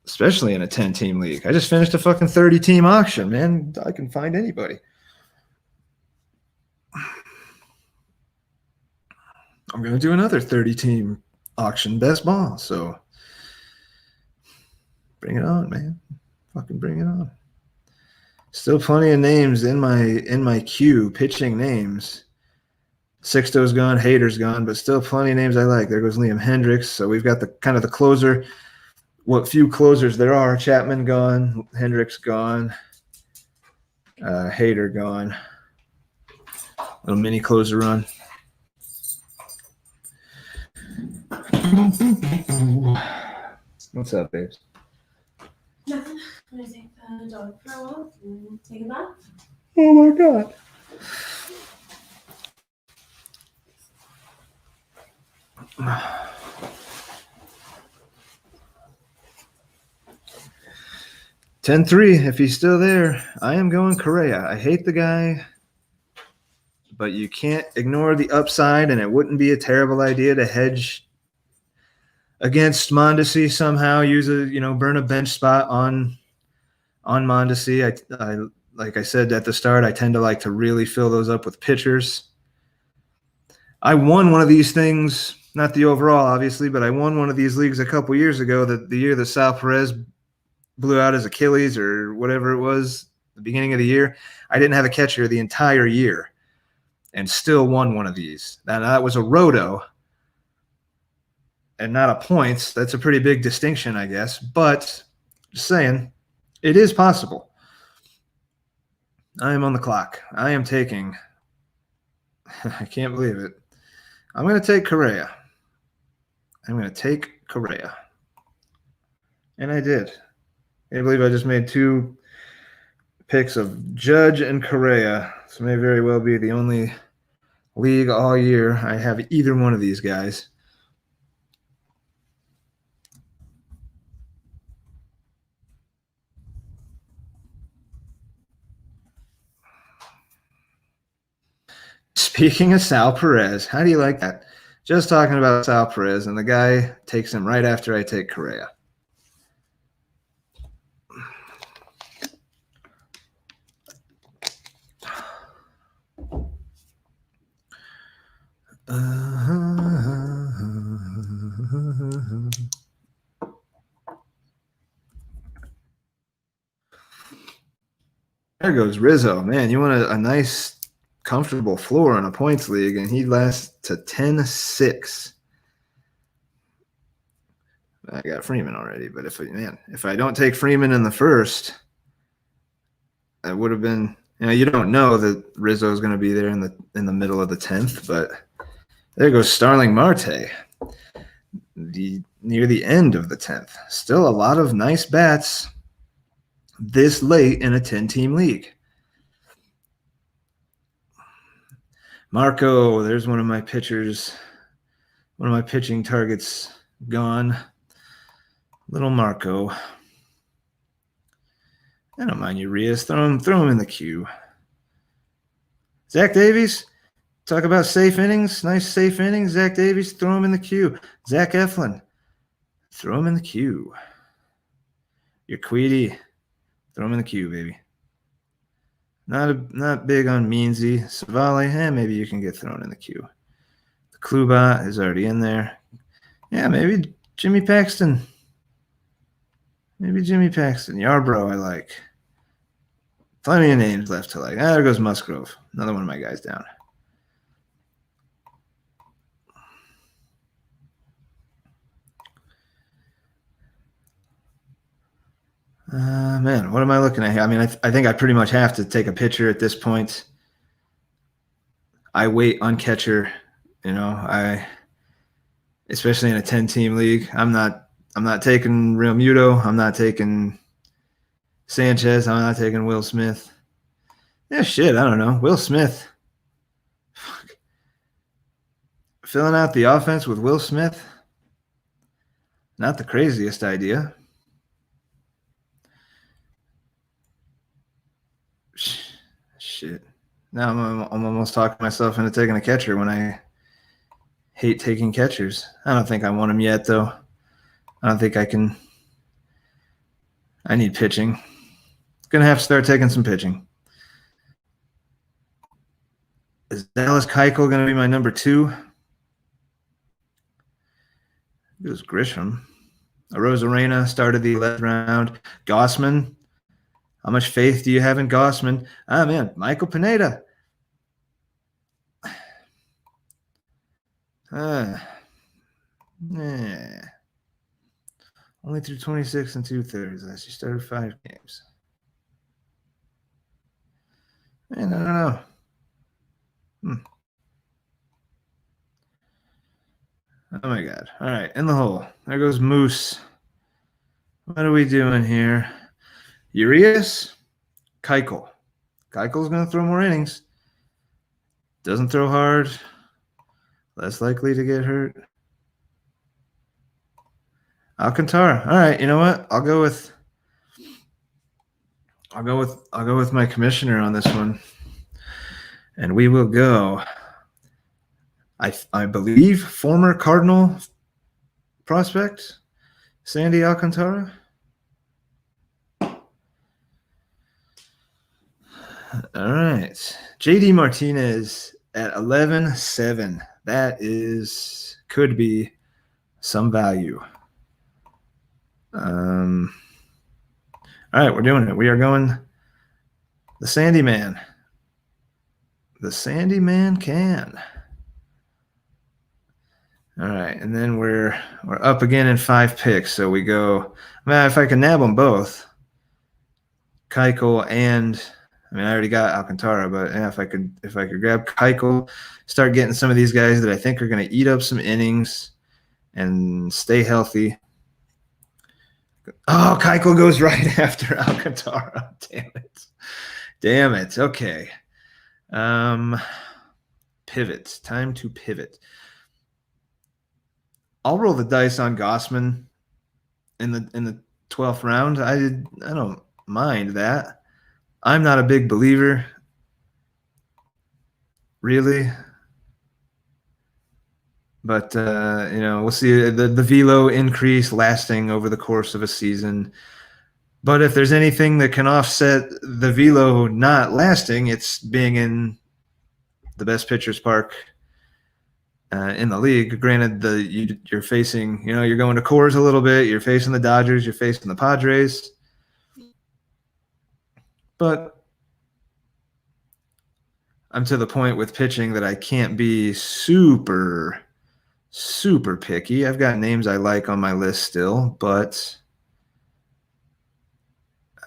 especially in a 10-team league. I just finished a fucking 30-team auction, man. I can find anybody. I'm going to do another 30-team auction best ball. So bring it on, man. Fucking bring it on. Still plenty of names in my queue, pitching names. Sixto's gone, Hader's gone, but still plenty of names I like. There goes Liam Hendricks. So we've got the kind of the closer, what few closers there are. Chapman gone, Hendricks gone, Hader gone. Little mini closer run. What's up, babes? Nothing. I'm going to take the dog for a walk and take a bath. Oh my God. 10-3, if he's still there, I am going Correa. I hate the guy, but you can't ignore the upside, and it wouldn't be a terrible idea to hedge against Mondesi somehow. Use burn a bench spot on Mondesi. I like I said at the start, I tend to like to really fill those up with pitchers. I won one of these things, not the overall, obviously, but I won one of these leagues a couple years ago. The year that Sal Perez blew out his Achilles or whatever it was, the beginning of the year, I didn't have a catcher the entire year and still won one of these. Now, that was a roto and not a points. That's a pretty big distinction, I guess. But just saying, it is possible. I am on the clock. I am taking – I can't believe it. I'm going to take Correa. I'm going to take Correa. And I did. I believe I just made 2 picks of Judge and Correa. This may very well be the only league all year I have either one of these guys. Speaking of Sal Perez, how do you like that? Just talking about Sal Perez, and the guy takes him right after I take Correa. There goes Rizzo. Man, you want a nice, comfortable floor in a points league, and he lasts to 10-6. I got Freeman already, but if I don't take Freeman in the first, that would have been. You don't know that Rizzo is going to be there in the middle of the 10th, but there goes Starling Marte, near the end of the 10th. Still a lot of nice bats this late in a 10-team league. Marco, there's one of my pitchers, one of my pitching targets gone. Little Marco. I don't mind Urias. Throw him in the queue. Zach Davies, talk about safe innings. Nice safe innings. Zach Davies, throw him in the queue. Zach Eflin, throw him in the queue. Your Queedy, throw him in the queue, baby. Not big on Meansy. Savale, maybe you can get thrown in the queue. The Klubat is already in there. Yeah, maybe Jimmy Paxton. Yarbrough, I like. Plenty of names left to like. There goes Musgrove. Another one of my guys down. Man, what am I looking at here? I mean, I think I pretty much have to take a pitcher at this point. I wait on catcher. Especially in a 10-team league, I'm not taking Real Muto. I'm not taking Sanchez. I'm not taking Will Smith. Yeah, shit, I don't know. Will Smith. Fuck. Filling out the offense with Will Smith. Not the craziest idea. Shit. Now I'm almost talking myself into taking a catcher when I hate taking catchers. I don't think I want him yet, though. I don't think I can. I need pitching. Gonna have to start taking some pitching. Is Dallas Keuchel gonna be my number 2? It was Grisham. Arozarena started the 11th round. Gossman. How much faith do you have in Gossman? Man, Michael Pineda. Only through 26 2/3. Last year started 5 games. Man, I don't know. Oh my God. All right, in the hole. There goes Moose. What are we doing here? Urias, Keuchel. Keuchel's going to throw more innings. Doesn't throw hard. Less likely to get hurt. Alcantara. All right, you know what? I'll go with I'll go with my commissioner on this one, and we will go. I believe former Cardinal prospect Sandy Alcantara. All right, JD Martinez at 11-7. That could be some value. All right, we're doing it. We are going the Sandy Man. The Sandy Man can. All right, and then we're up again in 5 picks. So we go. Man, if I can nab them both, Keuchel and I already got Alcantara, but yeah, if I could grab Keuchel, start getting some of these guys that I think are going to eat up some innings and stay healthy. Oh, Keuchel goes right after Alcantara. Damn it. Okay. Pivot. Time to pivot. I'll roll the dice on Gausman in the 12th round. I don't mind that. I'm not a big believer, really. But we'll see the velo increase lasting over the course of a season. But if there's anything that can offset the velo not lasting, it's being in the best pitcher's park in the league. Granted, you're facing, you're going to Coors a little bit. You're facing the Dodgers. You're facing the Padres. But I'm to the point with pitching that I can't be super picky. I've got names I like on my list still, but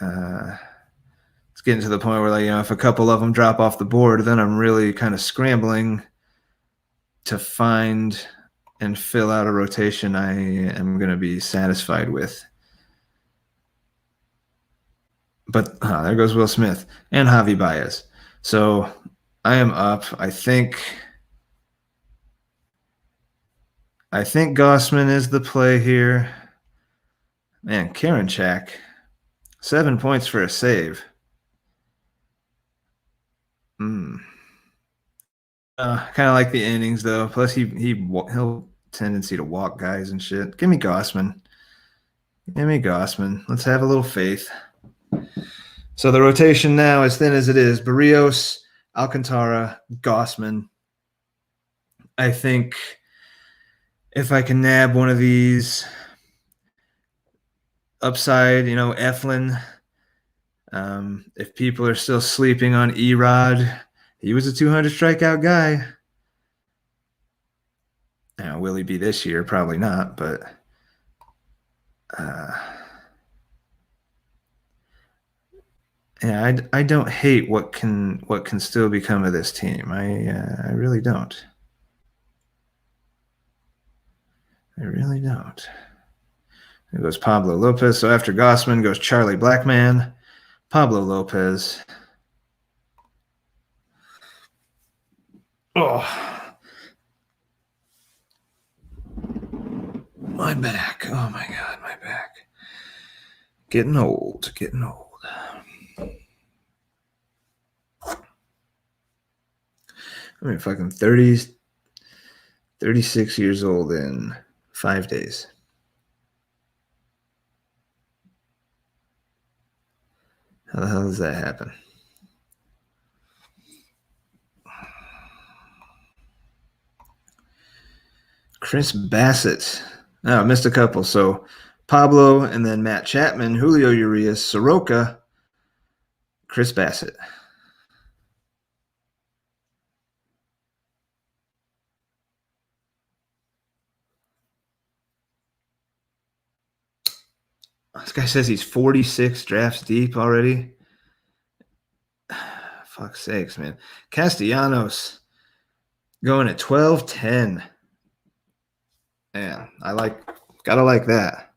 it's getting to the point where, if a couple of them drop off the board, then I'm really kind of scrambling to find and fill out a rotation I am going to be satisfied with. But there goes Will Smith and Javi Baez. So I am up. I think Gausman is the play here. Man, Karinchak, 7 points for a save. Kind of like the innings though. Plus he'll tendency to walk guys and shit. Give me Gausman. Let's have a little faith. So the rotation now, as thin as it is, Barrios, Alcantara, Gausman. I think if I can nab one of these upside, Eflin. If people are still sleeping on Erod, he was a 200 strikeout guy. Now, will he be this year? Probably not, but yeah, I don't hate what can still become of this team. I really don't. I really don't. There goes Pablo Lopez. So after Gausman goes Charlie Blackman, Pablo Lopez. Oh, my back. Oh my God, my back. Getting old. Fucking 36 years old in 5 days. How the hell does that happen? Chris Bassett. Oh, I missed a couple. So Pablo and then Matt Chapman, Julio Urias, Soroka, Chris Bassett. This guy says he's 46 drafts deep already. Fuck's sakes, man. Castellanos going at 12-10. Yeah, gotta like that.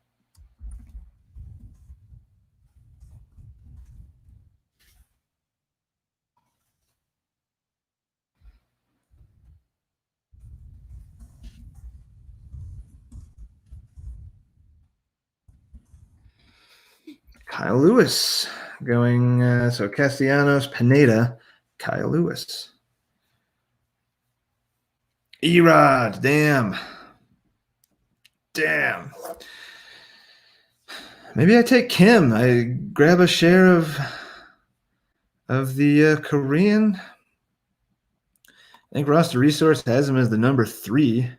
Kyle Lewis going so Castellanos, Pineda, Kyle Lewis. Erod, damn. Maybe I take Kim. I grab a share of the Korean. I think Roster Resource has him as the number 3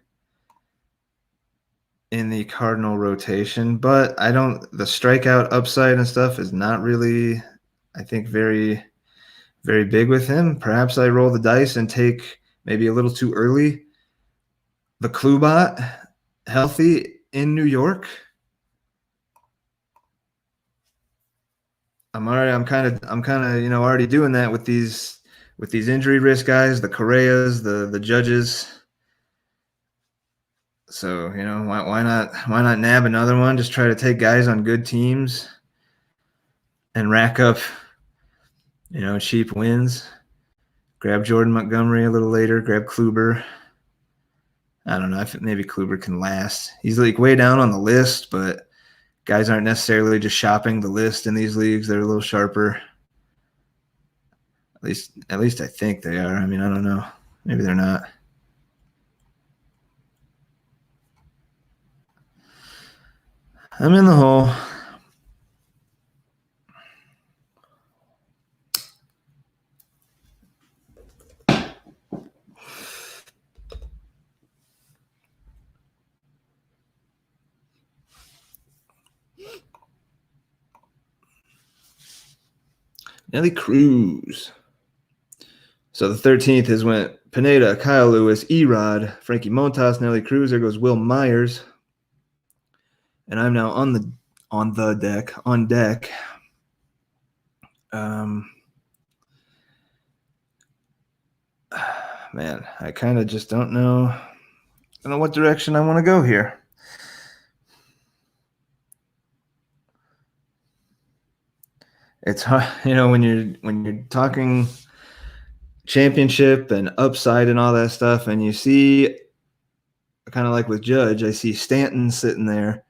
in the Cardinal rotation, but the strikeout upside and stuff is not really, I think, very, very big with him. Perhaps I roll the dice and take maybe a little too early the Klubot healthy in New York. I'm kind of already doing that with these injury risk guys, the Correas, the Judges. So, why not nab another one? Just try to take guys on good teams and rack up, cheap wins. Grab Jordan Montgomery a little later. Grab Kluber. I don't know. I think maybe Kluber can last. He's like way down on the list, but guys aren't necessarily just shopping the list in these leagues. They're a little sharper. At least I think they are. I mean, I don't know. Maybe they're not. I'm in the hole. Nelly Cruz. So the 13th is went Pineda, Kyle Lewis, Erod, Frankie Montas, Nelly Cruz. There goes Will Myers. And I'm now on deck. Man, I kind of just don't know what direction I want to go here. It's hard, when you're talking championship and upside and all that stuff, and you see, kind of like with Judge, I see Stanton sitting there,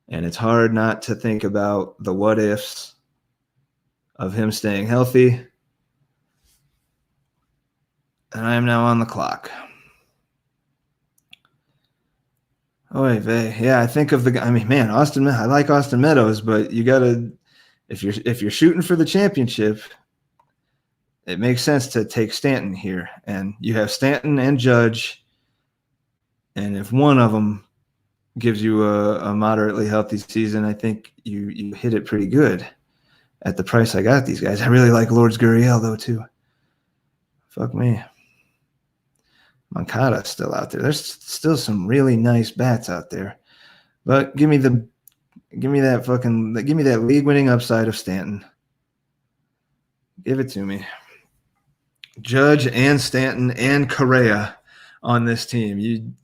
and it's hard not to think about the what ifs of him staying healthy. And I am now on the clock. Oy vey. Yeah, I think of Austin. I like Austin Meadows, but you gotta, if you're shooting for the championship, it makes sense to take Stanton here. And you have Stanton and Judge, and if one of them gives you a moderately healthy season, I think you hit it pretty good at the price I got these guys. I really like Lourdes Gurriel though too. Fuck me. Moncada's still out there. There's still some really nice bats out there. But give me that league winning upside of Stanton. Give it to me. Judge and Stanton and Correa on this team.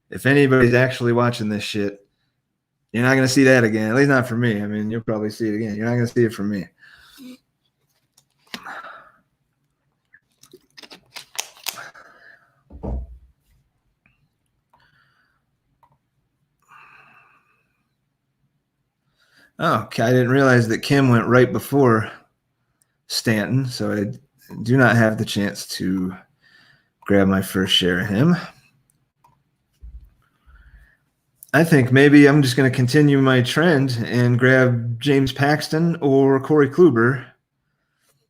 If anybody's actually watching this shit, you're not going to see that again. At least not for me. I mean, you'll probably see it again. You're not going to see it from me. Oh, okay. I didn't realize that Kim went right before Stanton, so I do not have the chance to grab my first share of him. I think maybe I'm just going to continue my trend and grab James Paxton or Corey Kluber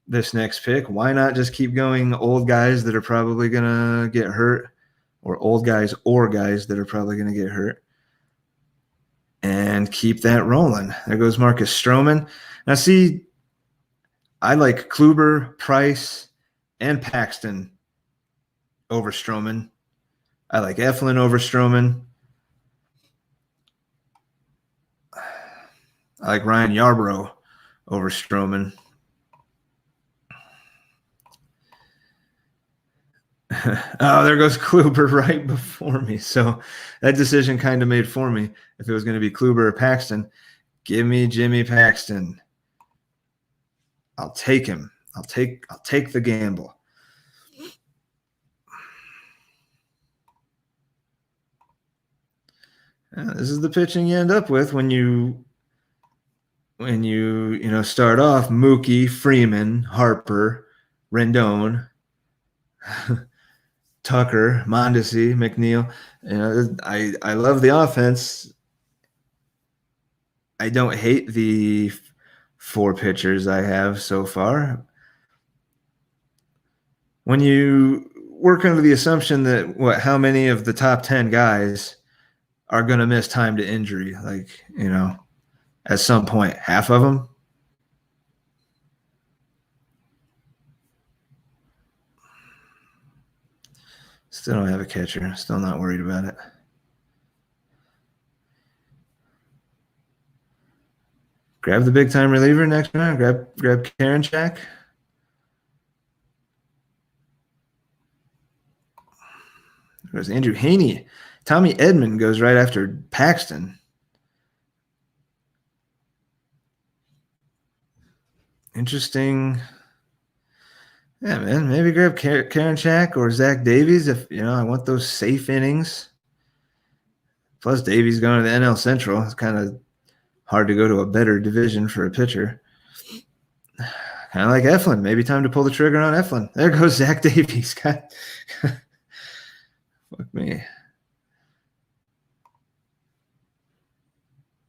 this next pick. Why not just keep going old guys that are probably going to get hurt, or old guys or guys that are probably going to get hurt, and keep that rolling. There goes Marcus Stroman. Now, see, I like Kluber, Price, and Paxton over Stroman. I like Eflin over Stroman. I like Ryan Yarbrough over Stroman. Oh, there goes Kluber right before me. So that decision kind of made for me. If it was going to be Kluber or Paxton, give me Jimmy Paxton. I'll take him. I'll take the gamble. This is the pitching you end up with when you when you start off Mookie, Freeman, Harper, Rendon, Tucker, Mondesi, McNeil. I love the offense. I don't hate the 4 pitchers I have so far. When you work under the assumption that how many of the top 10 guys are going to miss time to injury, at some point, half of them. Still don't have a catcher. Still not worried about it. Grab the big time reliever next round. Grab Karinchak. There's Andrew Haney. Tommy Edman goes right after Paxton. Interesting. Yeah, man. Maybe grab Karinchak or Zach Davies if I want those safe innings. Plus, Davies going to the NL Central. It's kind of hard to go to a better division for a pitcher. Kind of like Eflin. Maybe time to pull the trigger on Eflin. There goes Zach Davies. God. Fuck me.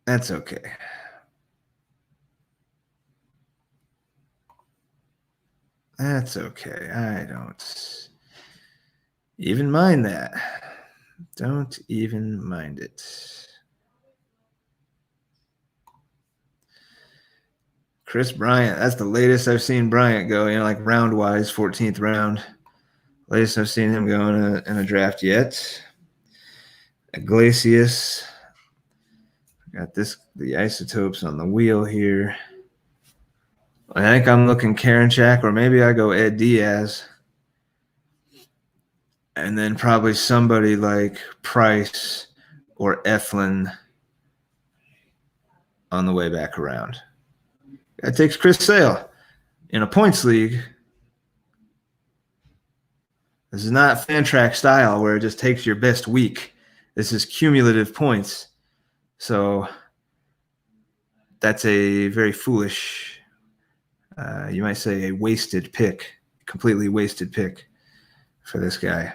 That's okay. That's okay. I don't even mind that. Don't even mind it. Chris Bryant. That's the latest I've seen Bryant go, like round-wise, 14th round. Latest I've seen him go in a draft yet. Iglesias. Got the isotopes on the wheel here. I think I'm looking Karinchak, or maybe I go Ed Diaz. And then probably somebody like Price or Eflin on the way back around. That takes Chris Sale. In a points league, this is not Fantrack style where it just takes your best week. This is cumulative points. So that's a very foolish, you might say a wasted pick, completely wasted pick for this guy.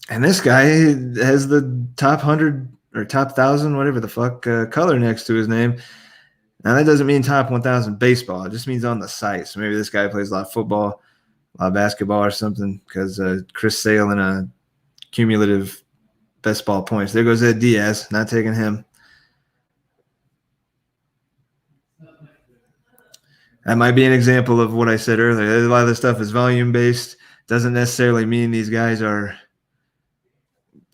And this guy has the top 100 or top 1,000, whatever the fuck, color next to his name. Now, that doesn't mean top 1,000 baseball. It just means on the site. So maybe this guy plays a lot of football, a lot of basketball or something, because Chris Sale in a cumulative best ball points. There goes Ed Diaz. Not taking him. That might be an example of what I said earlier. A lot of this stuff is volume-based. Doesn't necessarily mean these guys are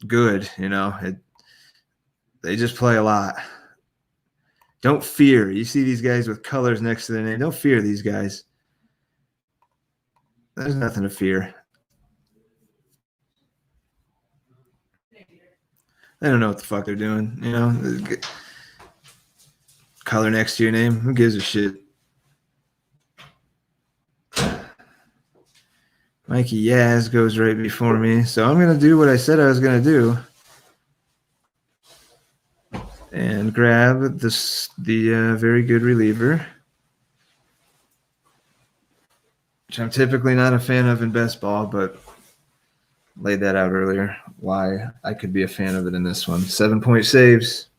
good, they just play a lot. Don't fear. You see these guys with colors next to their name. Don't fear these guys. There's nothing to fear. They don't know what the fuck they're doing, Color next to your name. Who gives a shit? Mikey Yaz goes right before me. So I'm going to do what I said I was going to do. And grab the very good reliever, which I'm typically not a fan of in best ball, but laid that out earlier, why I could be a fan of it in this one. 7-point saves.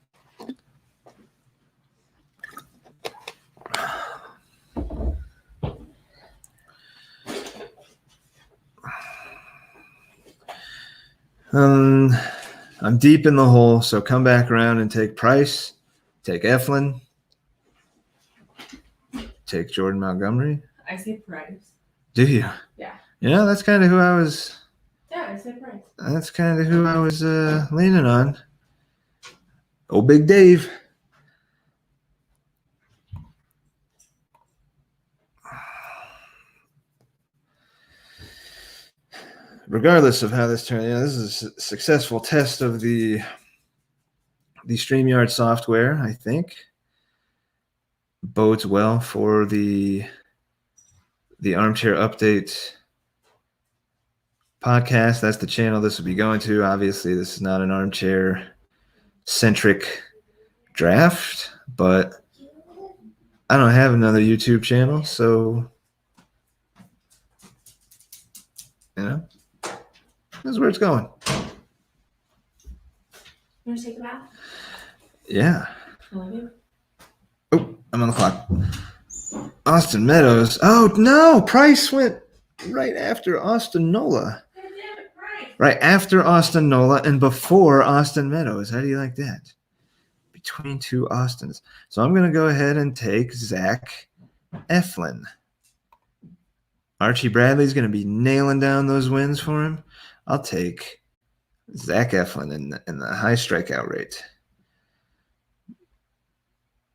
I'm deep in the hole, so come back around and take Price, take Eflin, take Jordan Montgomery. I say Price. Do you? Yeah. That's kind of who I was. Yeah, I said Price. That's kind of who I was leaning on. Oh, Big Dave. Regardless of how this turns, this is a successful test of the StreamYard software, I think. Bodes well for the armchair update podcast, that's the channel this will be going to. Obviously, this is not an armchair-centric draft, but I don't have another YouTube channel, so, this is where it's going. You want to take a bath? Yeah. I love you. Oh, I'm on the clock. Austin Meadows. Oh, no. Price went right after Austin Nola. Right after Austin Nola and before Austin Meadows. How do you like that? Between two Austins. So I'm going to go ahead and take Zach Eflin. Archie Bradley's going to be nailing down those wins for him. I'll take Zach Eflin in the high strikeout rate.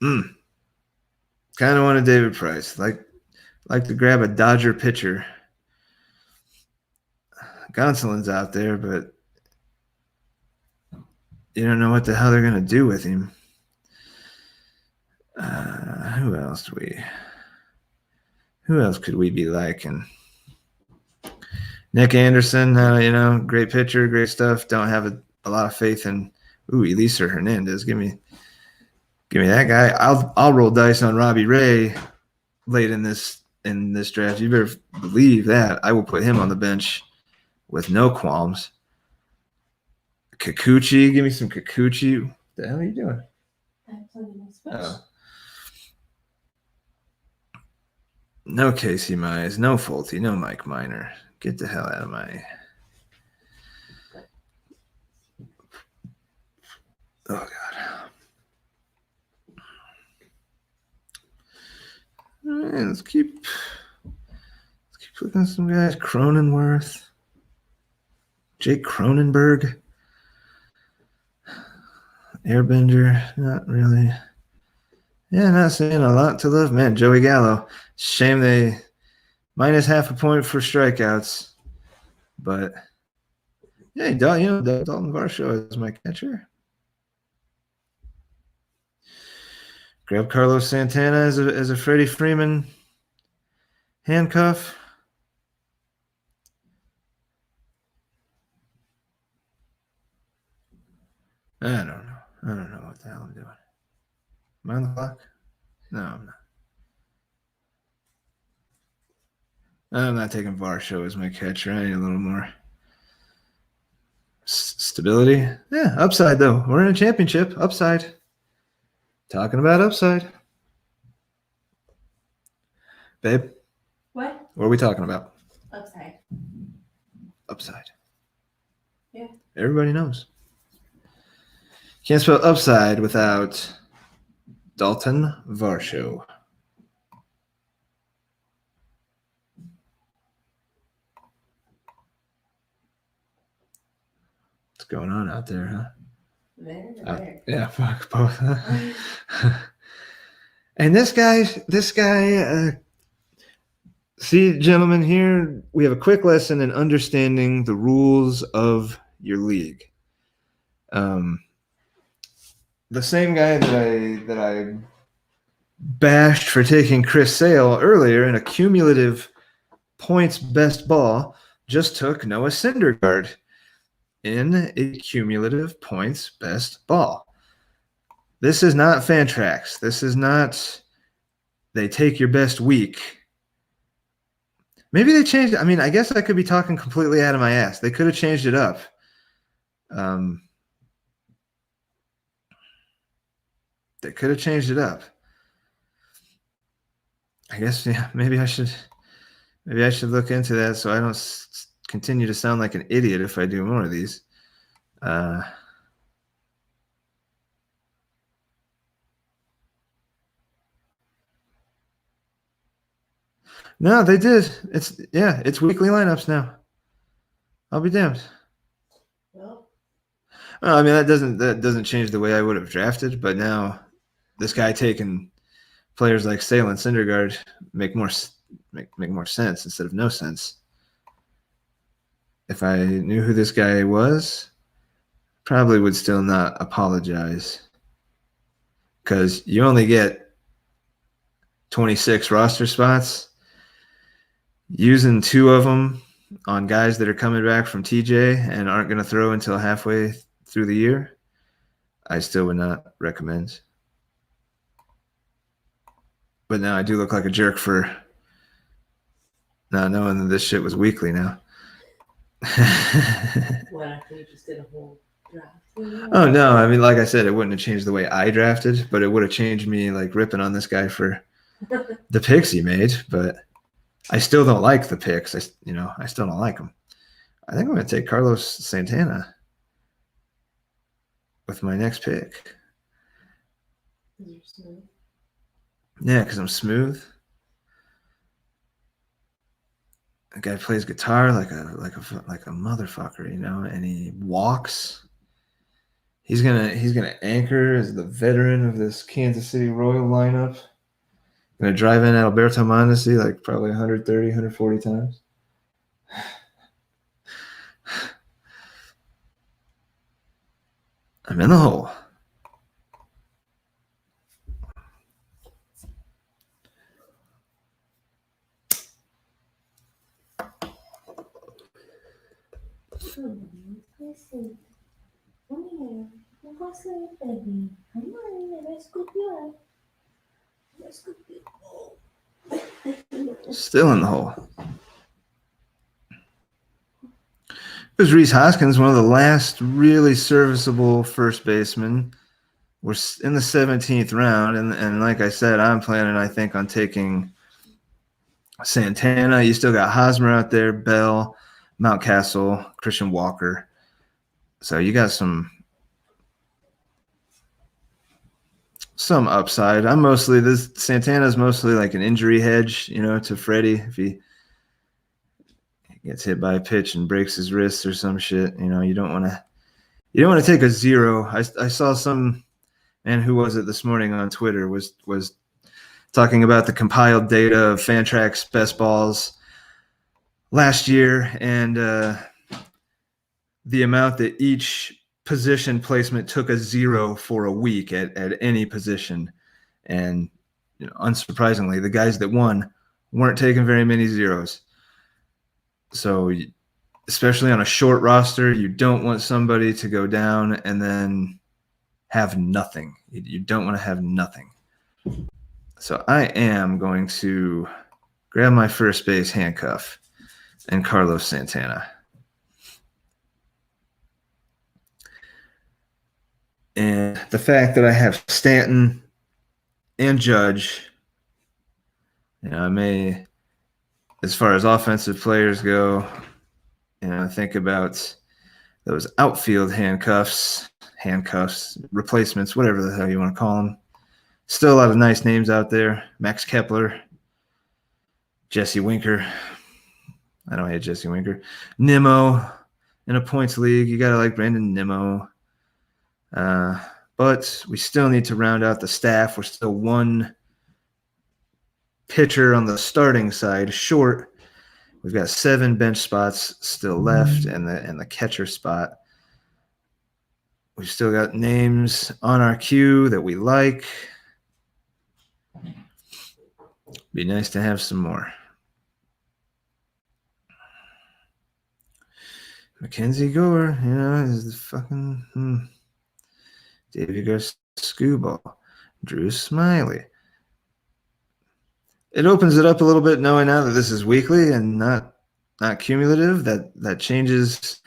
Kind of wanted David Price. Like to grab a Dodger pitcher. Gonsolin's out there, but you don't know what the hell they're going to do with him. Who else could we be liking? Nick Anderson, great pitcher, great stuff. Don't have a lot of faith in Eliezer Hernandez. Give me that guy. I'll roll dice on Robbie Ray late in this draft. You better believe that. I will put him on the bench with no qualms. Kikuchi, give me some Kikuchi. What the hell are you doing? I'm playing my Switch. Oh. No Casey Mize, no Fulte, no Mike Minor. Get the hell out of my. Oh God. All right, let's keep looking at some guys. Cronenworth, Jake Cronenberg, Airbender, not really. Yeah, not saying a lot to love. Man, Joey Gallo. Shame they minus half a point for strikeouts. But yeah, Dalton Varsho is my catcher. Grab Carlos Santana as a Freddie Freeman handcuff. I don't know. I don't know what the hell I'm doing. Am I on the clock? No, I'm not. I'm not taking Varsho as my catcher. I need a little more stability. Yeah, upside, though. We're in a championship. Upside. Talking about upside. Babe? What? What are we talking about? Upside. Upside. Yeah. Everybody knows. Can't spell upside without Dalton Varsho. What's going on out there, huh? Yeah, fuck both. And this guy, see, gentlemen, here we have a quick lesson in understanding the rules of your league. The same guy that I bashed for taking Chris Sale earlier in a cumulative points best ball just took Noah Syndergaard in a cumulative points best ball. This is not Fantrax. This is not they take your best week. Maybe they changed it. I mean, I guess I could be talking completely out of my ass. They could have changed it up. They could have changed it up. I guess, yeah, maybe I should look into that so I don't continue to sound like an idiot if I do more of these. No, they did. It's weekly lineups now. I'll be damned. Well, I mean, that doesn't change the way I would have drafted, but now this guy taking players like Sale and Syndergaard make more sense instead of no sense. If I knew who this guy was, probably would still not apologize because you only get 26 roster spots. Using 2 of them on guys that are coming back from TJ and aren't going to throw until halfway through the year, I still would not recommend. But now I do look like a jerk for not knowing that this shit was weekly now. What after you just did a whole draft? Oh no, I mean, like I said, it wouldn't have changed the way I drafted, but it would have changed me like ripping on this guy for the picks he made. But I still don't like the picks. I still don't like them. I think I'm going to take Carlos Santana with my next pick. You're smooth. Yeah, because I'm smooth. The guy plays guitar like a motherfucker, and he walks. He's gonna anchor as the veteran of this Kansas City Royal lineup. Gonna drive in Alberto Mondesi like probably 130, 140 times. I'm in the hole. Still in the hole. It was Rhys Hoskins, one of the last really serviceable first basemen. We're in the 17th round, and like I said, I'm planning, I think, on taking Santana. You still got Hosmer out there, Bell, Mountcastle, Christian Walker. So you got some upside. Santana's mostly like an injury hedge, to Freddie if he gets hit by a pitch and breaks his wrist or some shit. You don't want to take a zero. I saw some man, who was it this morning on Twitter was talking about the compiled data of Fantrax best balls last year and the amount that each position placement took a zero for a week at any position. And unsurprisingly, the guys that won weren't taking very many zeros. So especially on a short roster, you don't want somebody to go down and then have nothing. You don't want to have nothing. So I am going to grab my first base handcuff and Carlos Santana. And the fact that I have Stanton and Judge, I may, as far as offensive players go, think about those outfield handcuffs, replacements, whatever the hell you want to call them. Still a lot of nice names out there. Max Kepler, Jesse Winker. I don't hate Jesse Winker. Nimmo in a points league. You got to like Brandon Nimmo. But we still need to round out the staff. We're still one pitcher on the starting side short. We've got 7 bench spots still left and the catcher spot. We've still got names on our queue that we like. Be nice to have some more. Mackenzie Gore, is the fucking David Garcia, Drew Smiley. It opens it up a little bit knowing now that this is weekly and not cumulative. That changes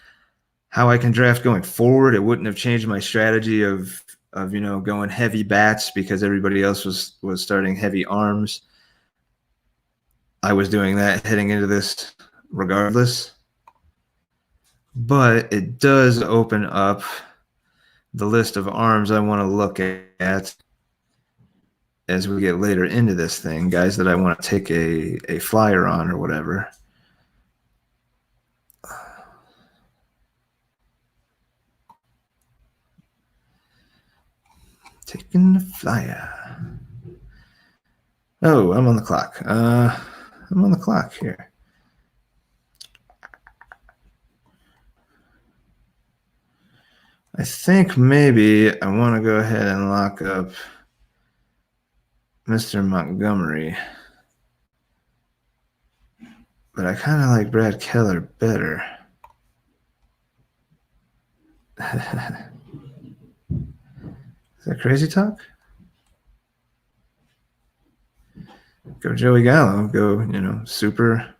how I can draft going forward. It wouldn't have changed my strategy of going heavy bats because everybody else was starting heavy arms. I was doing that heading into this regardless. But it does open up the list of arms I want to look at as we get later into this thing, guys that I want to take a flyer on or whatever. Taking the flyer. Oh, I'm on the clock. I'm on the clock here. I think maybe I want to go ahead and lock up Mr. Montgomery but I kind of like Brad Keller better. Is that crazy talk? Go Joey Gallo. Go, super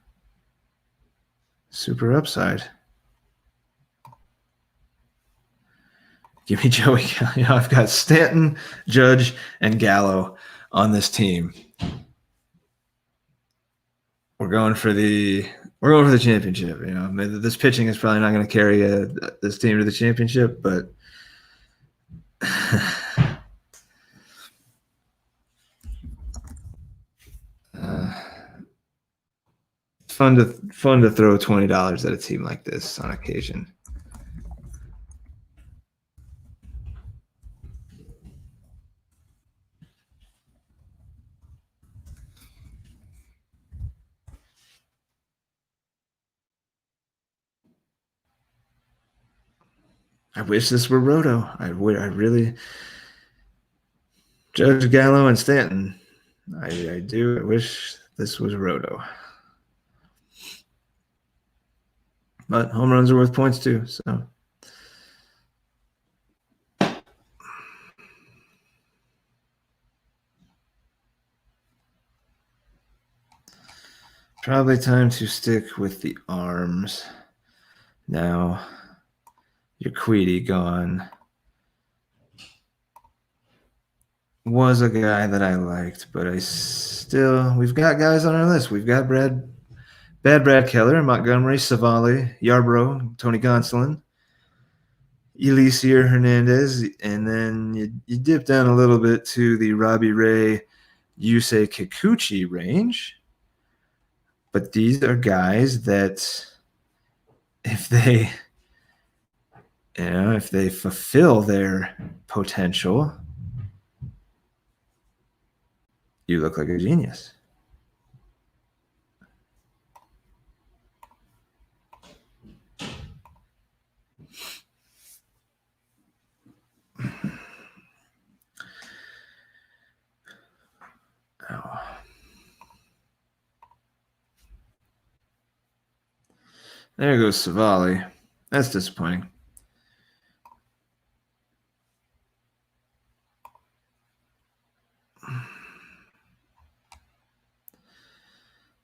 upside. Give me Joey Gallo. I've got Stanton, Judge, and Gallo on this team. We're going for the championship. This pitching is probably not going to carry this team to the championship, but fun to throw $20 at a team like this on occasion. I wish this were Roto. I really Judge Gallo and Stanton. I do. I wish this was Roto. But home runs are worth points too, so. Probably time to stick with the arms. Now, your Queedy gone. Was a guy that I liked, but we've got guys on our list. We've got Brad Keller, Montgomery, Savali, Yarbrough, Tony Gonsolin, Elisier Hernandez, and then you dip down a little bit to the Robbie Ray, Yusei Kikuchi range. But these are guys that if they fulfill their potential, you look like a genius. Oh. There goes Savali. That's disappointing.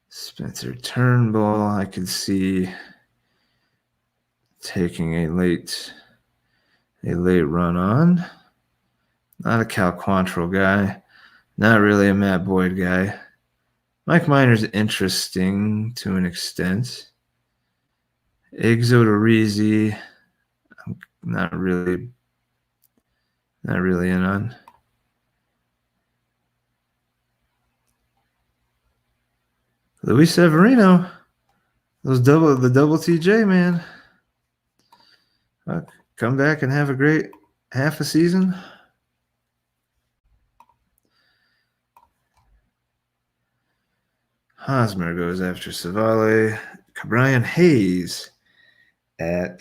Spencer Turnbull, I could see taking a late run on. Not a Cal Quantrill guy. Not really a Matt Boyd guy. Mike Minor's interesting to an extent. Exoterizi, I'm not really in on. Luis Severino, the double TJ, man. Come back and have a great half a season. Hosmer goes after Savale. Brian Hayes at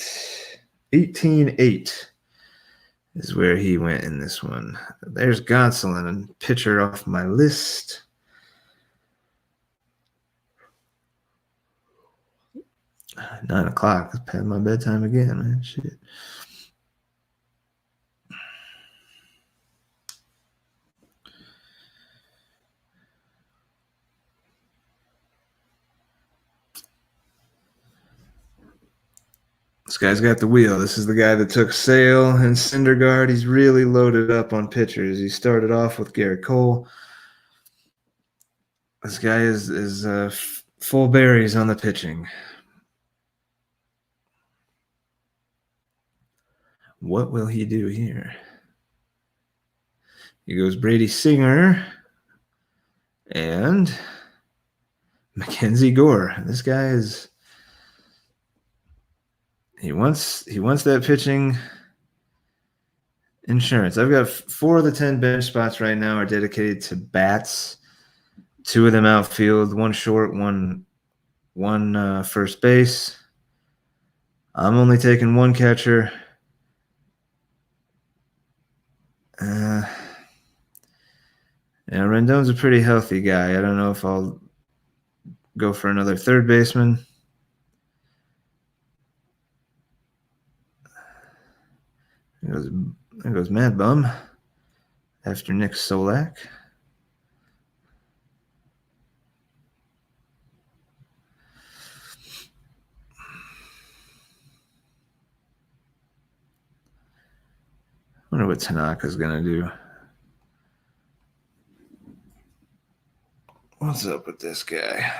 18-8 is where he went in this one. There's Gonsolin, and pitcher off my list. $9 o'clock. It's past my bedtime again, man. Shit. This guy's got the wheel. This is the guy that took Sale and Syndergaard. He's really loaded up on pitchers. He started off with Garrett Cole. This guy is full berries on the pitching. What will he do here? He goes Brady Singer and Mackenzie Gore. This guy is he wants that pitching insurance. I've got 4 of the 10 bench spots right now are dedicated to bats. 2 of them outfield, 1 short, one first base. I'm only taking 1 catcher. Rendon's a pretty healthy guy. I don't know if I'll go for another third baseman. There goes Mad Bum after Nick Solak. I wonder what Tanaka's going to do. What's up with this guy?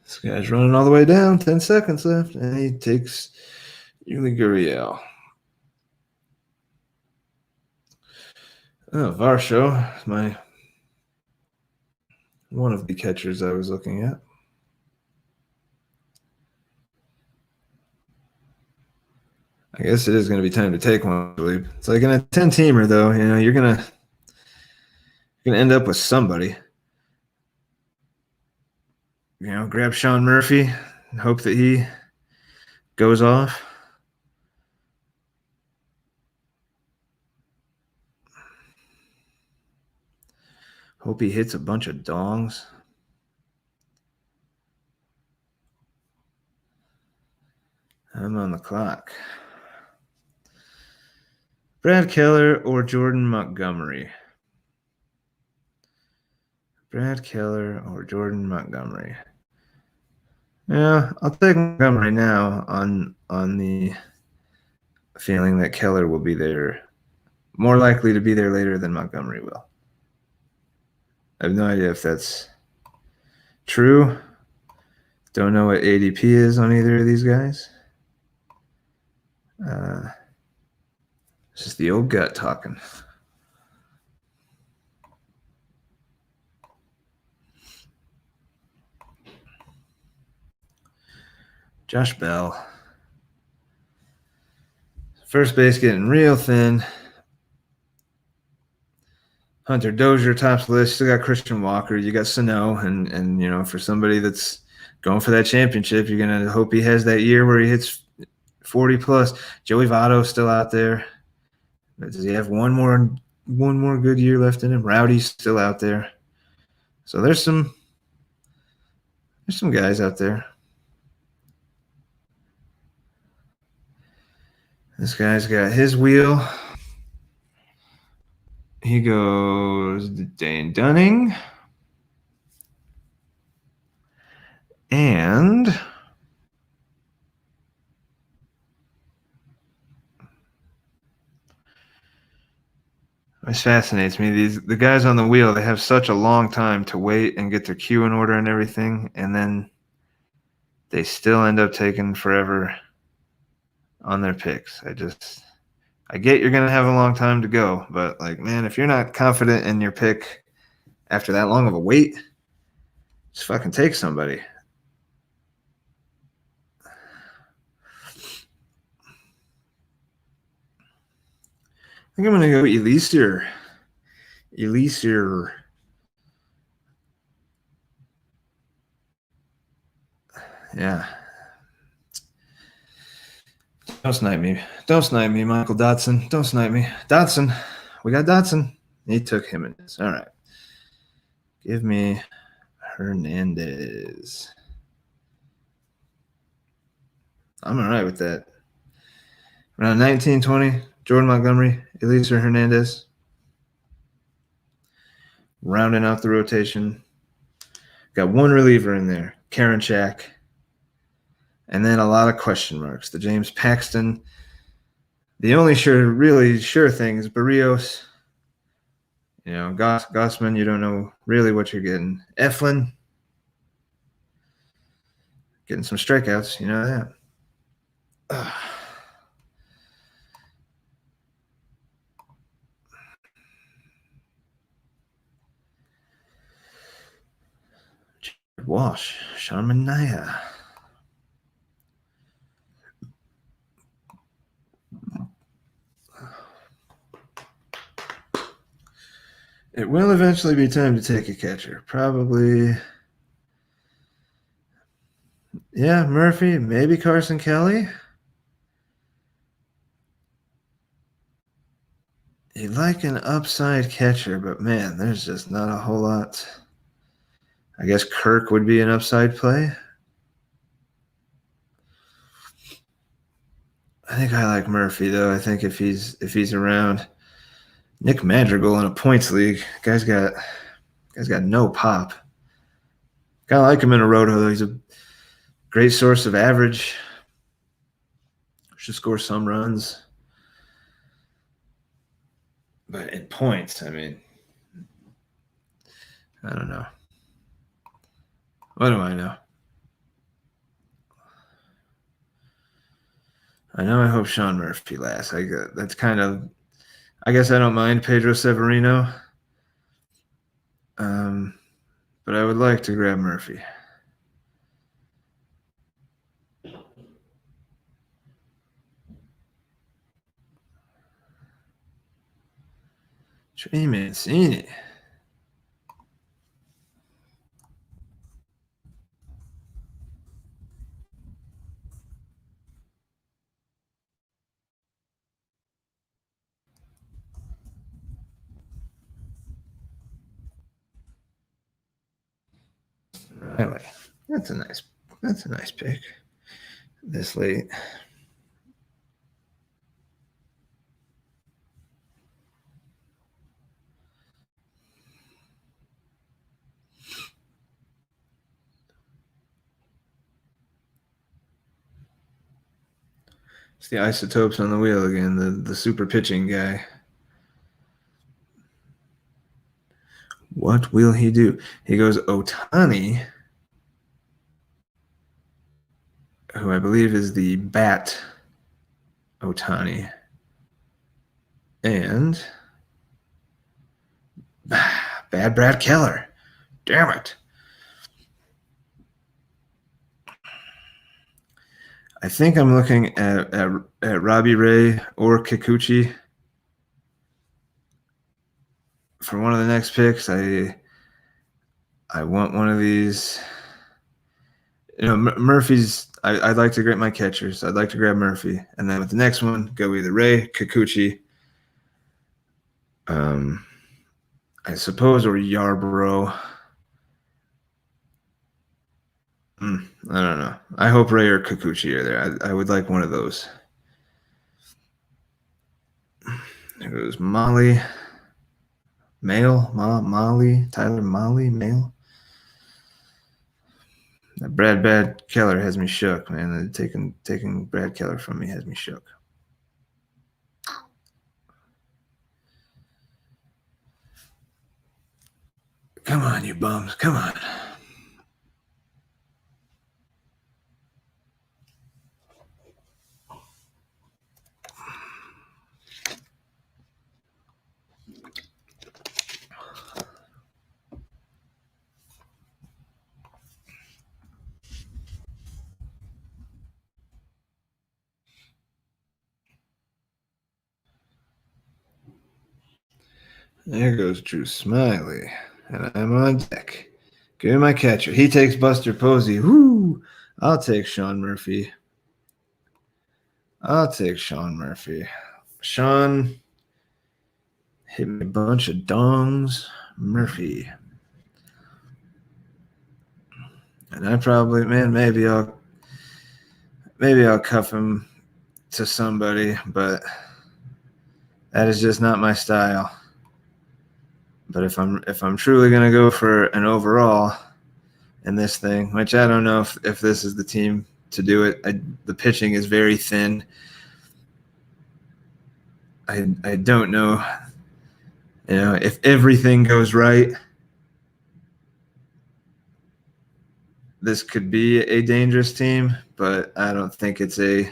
This guy's running all the way down. 10 seconds left, and he takes Yuli Gurriel. Oh, Varsho is one of the catchers I was looking at. I guess it is going to be time to take one, I believe. It's like in a 10-teamer, though. You know, you're gonna end up with somebody. You know, grab Sean Murphy and hope that he goes off. Hope he hits a bunch of dongs. I'm on the clock. Brad Keller or Jordan Montgomery? Brad Keller or Jordan Montgomery? Yeah, I'll take Montgomery now on the feeling that Keller will be there, more likely to be there later than Montgomery will. I have no idea if that's true. Don't know what ADP is on either of these guys. It's just the old gut talking. Josh Bell. First base getting real thin. Hunter Dozier tops the list. Still got Christian Walker. You got Sano, and you know, for somebody that's going for that championship, you're gonna hope he has that year where he hits 40 plus. Joey Votto's still out there. Does he have one more good year left in him? Rowdy's still out there. So there's some guys out there. This guy's got his wheel. He goes Dane Dunning. And this fascinates me. The guys on the wheel, they have such a long time to wait and get their queue in order and everything, and then they still end up taking forever on their picks. I get you're going to have a long time to go, but, like, man, if you're not confident in your pick after that long of a wait, just fucking take somebody. I think I'm going to go Elieser. Yeah. Don't snipe me, Michael Dotson. Don't snipe me. Dotson. We got Dotson. He took him in this. All right. Give me Hernandez. I'm all right with that. Around 19-20, Jordan Montgomery, Elieser Hernandez. Rounding out the rotation. Got one reliever in there, Karinchak. And then a lot of question marks. The James Paxton. The only really sure thing is Barrios. You know, Gossman, you don't know really what you're getting. Eflin. Getting some strikeouts, you know that. Walsh, Sharman Naya. It will eventually be time to take a catcher. Probably Yeah, Murphy, maybe Carson Kelly. You'd like an upside catcher, but man, there's just not a whole lot. I guess Kirk would be an upside play. I think I like Murphy though. I think if he's around, Nick Madrigal in a points league, guy's got no pop. Kind of like him in a roto though. He's a great source of average. Should score some runs, but in points, I mean, I don't know. What do I know? I know I hope Sean Murphy lasts. That's kind of. I guess I don't mind Pedro Severino. But I would like to grab Murphy. Trey Mancini. Riley. That's a nice pick. This late. It's the isotopes on the wheel again, the super pitching guy. What will he do? He goes Otani, who I believe is the bat Otani. And bad Brad Keller. Damn it. I think I'm looking at Robbie Ray or Kikuchi for one of the next picks. I want one of these. You know, Murphy's. I'd like to grab my catchers. I'd like to grab Murphy, and then with the next one, go either Ray, Kikuchi, I suppose, or Yarborough. I don't know. I hope Ray or Kikuchi are there. I would like one of those. There goes Molly. Male, Molly, Tyler Molly, male. That Brad Keller has me shook, man. Taking Brad Keller from me has me shook. Come on, you bums. Come on. There goes Drew Smiley. And I'm on deck. Give me my catcher. He takes Buster Posey. Whoo! I'll take Sean Murphy. Sean hit me a bunch of dongs. Murphy. And I probably, man, maybe I'll cuff him to somebody, but that is just not my style. But if I'm truly gonna go for an overall in this thing, which I don't know if this is the team to do it. The pitching is very thin. I don't know. You know, if everything goes right, this could be a dangerous team, but I don't think it's a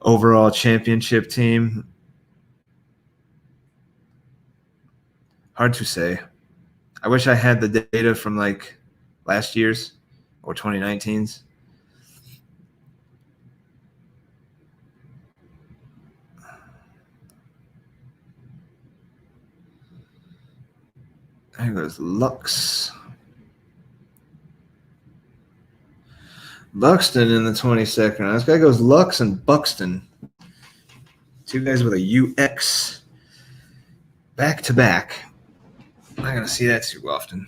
overall championship team. Hard to say. I wish I had the data from like last year's or 2019's. There goes Lux. Buxton in the 22nd round. This guy goes Lux and Buxton. Two guys with a UX back to back. I'm not going to see that too often.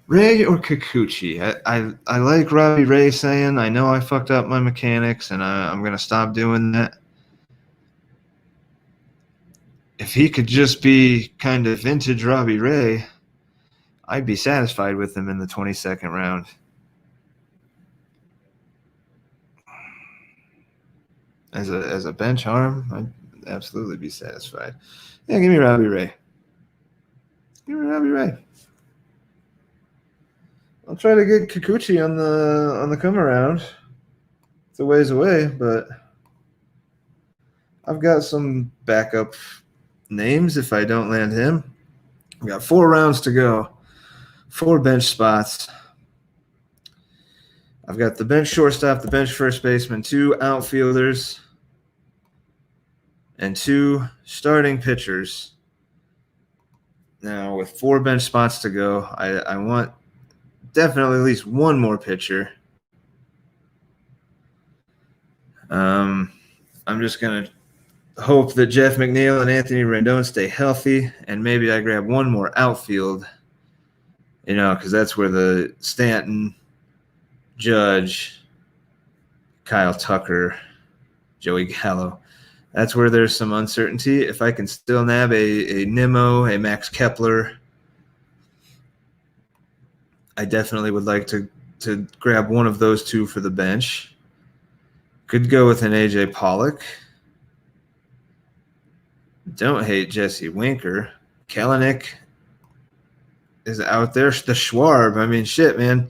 Ray or Kikuchi? I like Robbie Ray saying, I know I fucked up my mechanics and I'm going to stop doing that. If he could just be kind of vintage Robbie Ray, I'd be satisfied with him in the 22nd round. As a bench arm, I'd absolutely be satisfied. Yeah, give me Robbie Ray. Give me Robbie Ray. I'll try to get Kikuchi on the come around. It's a ways away, but I've got some backup names if I don't land him. We got 4 rounds to go, 4 bench spots. I've got the bench shortstop, the bench first baseman, 2 outfielders, and 2 starting pitchers. Now, with 4 bench spots to go, I want definitely at least one more pitcher. I'm just going to hope that Jeff McNeil and Anthony Rendon stay healthy, and maybe I grab one more outfield, because that's where the Stanton, Judge, Kyle Tucker, Joey Gallo, that's where there's some uncertainty. If I can still nab a Nimmo, a Max Kepler, I definitely would like to grab one of those 2 for the bench. Could go with an AJ Pollock. Don't hate Jesse Winker. Kelenic is out there. The Schwarb. I mean, shit, man.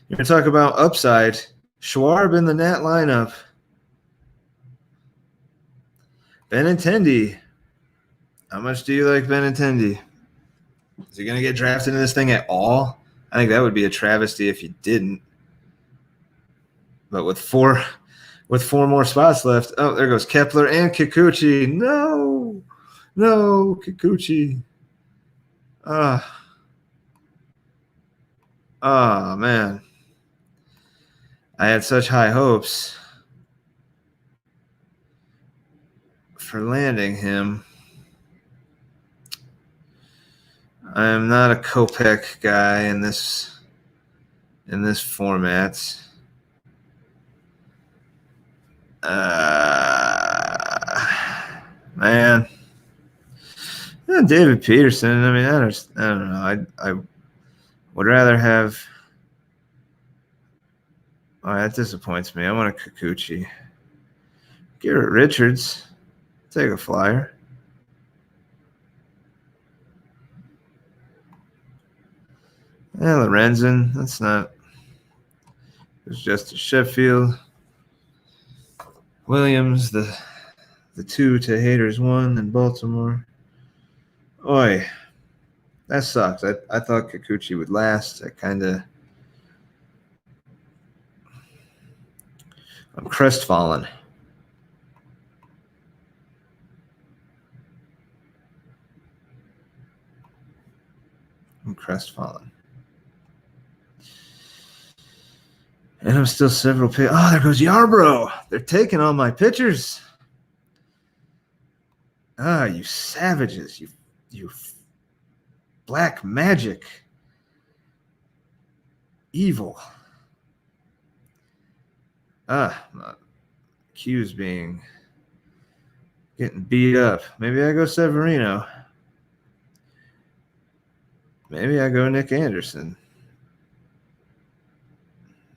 You're going to talk about upside. Schwarb in the Nat lineup. Benintendi. How much do you like Benintendi? Is he going to get drafted in this thing at all? I think that would be a travesty if you didn't. But with 4 more spots left, oh, there goes Kepler and Kikuchi. No, Kikuchi. Man. I had such high hopes for landing him. I am not a Kopech guy in this format. Man. Yeah, David Peterson. I mean, I don't know. I would rather have. Oh, that disappoints me. I want a Kikuchi. Garrett Richards. Take a flyer. Yeah, Lorenzen. That's not. It's just a Sheffield. Williams, the 2 to Haters 1 in Baltimore. Oi, that sucks. I thought Kikuchi would last. I'm crestfallen. And I'm still several pitchers. Oh, there goes Yarbrough. They're taking all my pitchers. Ah, you savages. You black magic. Evil. Q's getting beat up. Maybe I go Severino. Maybe I go Nick Anderson.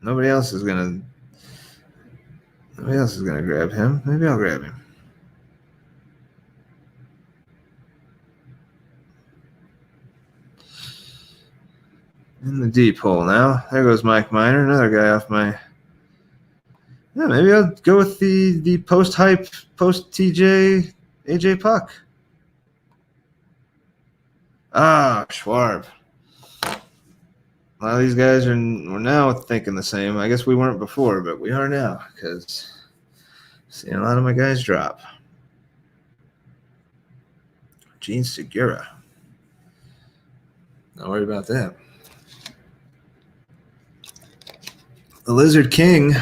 Nobody else is gonna grab him. Maybe I'll grab him. In the deep hole now. There goes Mike Minor, another guy off my. Yeah, maybe I'll go with the post-hype, post-TJ, AJ Puck. Schwarb. A lot of these guys we're now thinking the same. I guess we weren't before, but we are now because Seeing a lot of my guys drop. Gene Segura. Don't worry about that. The Lizard King,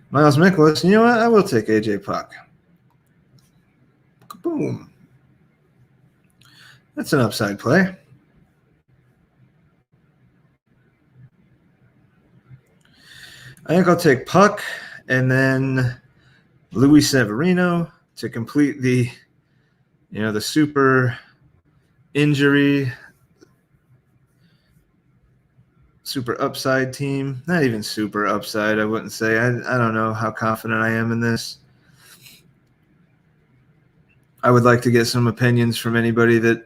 Miles Mikolas. You know what? I will take AJ Puck. Boom. That's an upside play. I think I'll take Puck and then Luis Severino to complete the super injury, super upside team. Not even super upside, I wouldn't say. I don't know how confident I am in this. I would like to get some opinions from anybody that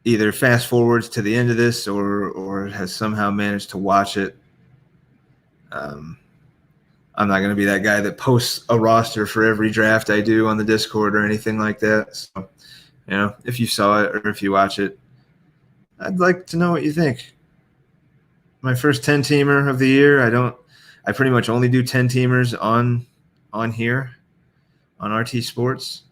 either fast forwards to the end of this or has somehow managed to watch it. I'm not going to be that guy that posts a roster for every draft I do on the Discord or anything like that. So, if you saw it or if you watch it, I'd like to know what you think. My first 10-teamer of the year. I pretty much only do 10-teamers on here on RT Sports.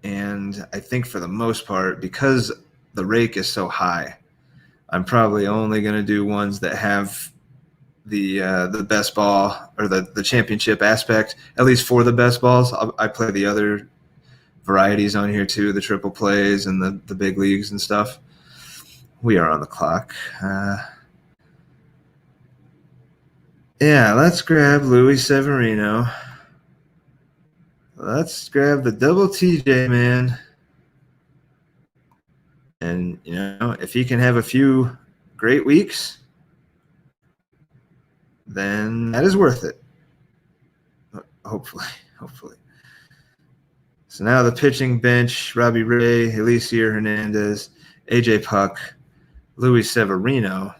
And I think for the most part, because the rake is so high, I'm probably only going to do ones that have the best ball or the championship aspect, at least for the best balls. I play the other varieties on here too, the triple plays and the big leagues and stuff. We are on the clock. Yeah, let's grab Luis Severino. Let's grab the double TJ, man. And, if he can have a few great weeks, then that is worth it. Hopefully. So now the pitching bench, Robbie Ray, Elieser Hernandez, AJ Puck, Luis Severino.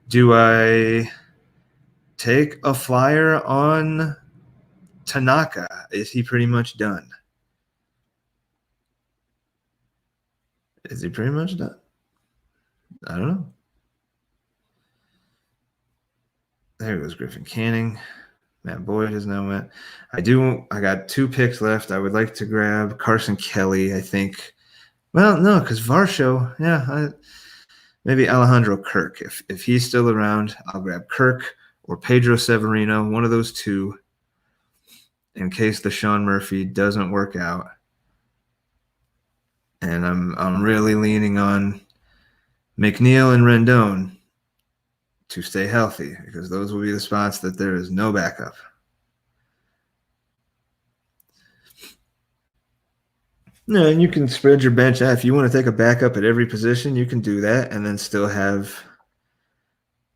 Do I take a flyer on Tanaka? Is he pretty much done? Is he pretty much done? I don't know. There goes Griffin Canning. Matt Boyd has now went. I got 2 picks left. I would like to grab Carson Kelly, I think. Well, no, because Varsho, maybe Alejandro Kirk. If he's still around, I'll grab Kirk or Pedro Severino, one of those two, in case the Sean Murphy doesn't work out. And I'm really leaning on McNeil and Rendon to stay healthy, because those will be the spots that there is no backup. No, and you can spread your bench out. If you want to take a backup at every position, you can do that and then still have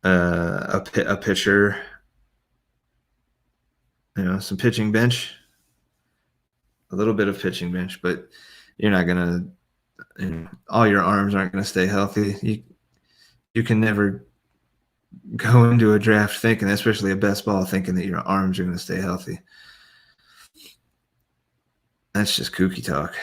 a pitcher, some pitching bench, a little bit of pitching bench, but you're not going to, all your arms aren't going to stay healthy. You can never go into a draft thinking, especially a best ball, thinking that your arms are going to stay healthy. That's just kooky talk.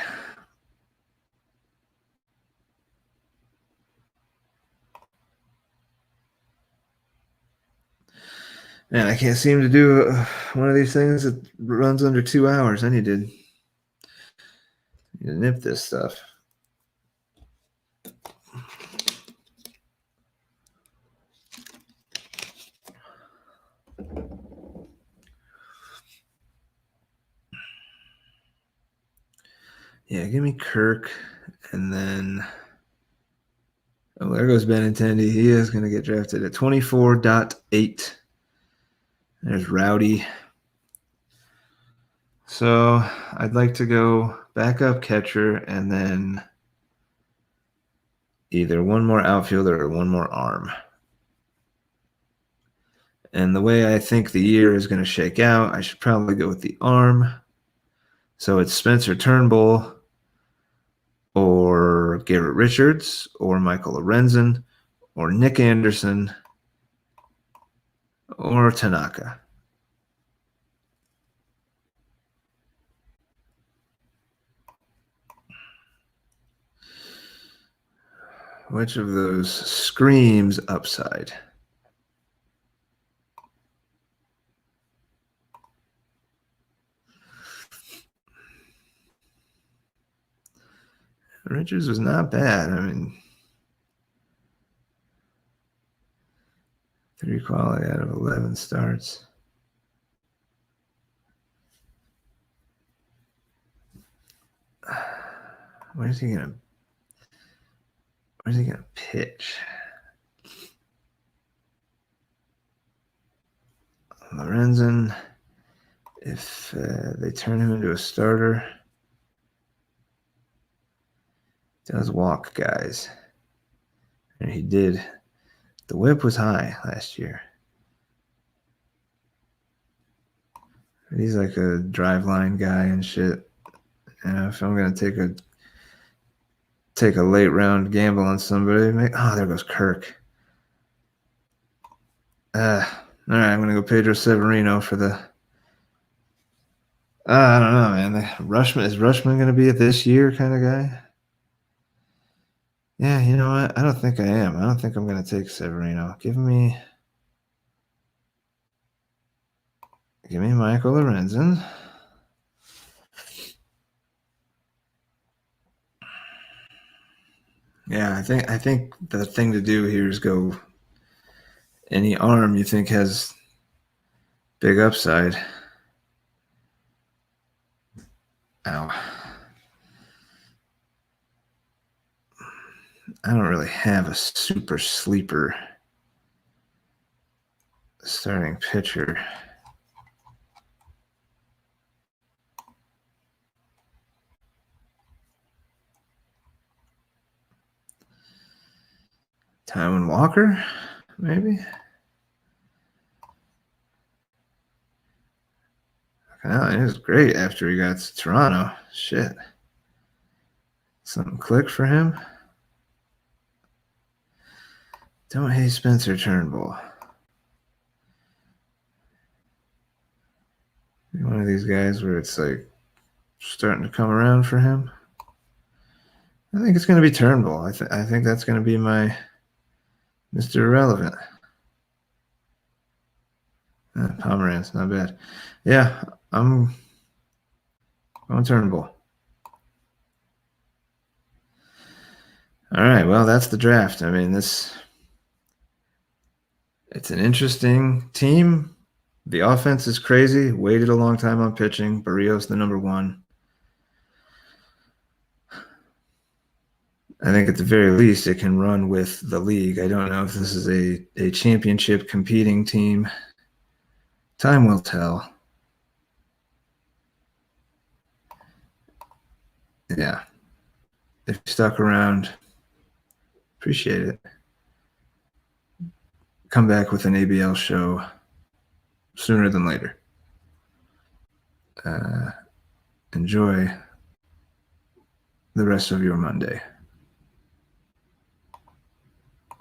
Man, I can't seem to do one of these things that runs under 2 hours. I need to nip this stuff. Yeah, give me Kirk, and then there goes Benintendi. He is going to get drafted at 24.8. There's Rowdy. So I'd like to go backup catcher and then either one more outfielder or one more arm. And the way I think the year is going to shake out, I should probably go with the arm. So it's Spencer Turnbull or Garrett Richards or Michael Lorenzen or Nick Anderson or Tanaka. Which of those screams upside? Richards was not bad. I mean, 3 quality out of 11 starts. Where's he gonna pitch? Lorenzen, if they turn him into a starter, does walk guys. And he did. The whip was high last year. He's like a drive line guy and shit. If I'm gonna take a late round gamble on somebody, there goes Kirk. All right, I'm gonna go Pedro Severino for the. I don't know, man. Is Rushman gonna be a this year kind of guy? Yeah, you know what? I don't think I am. I don't think I'm gonna take Severino. Give me Michael Lorenzen. Yeah, I think the thing to do here is go any arm you think has big upside. Ow. I don't really have a super sleeper starting pitcher. Taiwan Walker, maybe? Oh, it was great after he got to Toronto. Shit. Something clicked for him. Don't hate Spencer Turnbull. One of these guys where it's like starting to come around for him. I think it's going to be Turnbull. I think that's going to be my Mr. Irrelevant. Pomeranz, not bad. Yeah, I'm going Turnbull. All right, well, that's the draft. I mean, it's an interesting team. The offense is crazy. Waited a long time on pitching. Barrios the number 1. I think at the very least it can run with the league. I don't know if this is a championship competing team. Time will tell. Yeah. If you stuck around, appreciate it. Come back with an ABL show sooner than later. Enjoy the rest of your Monday.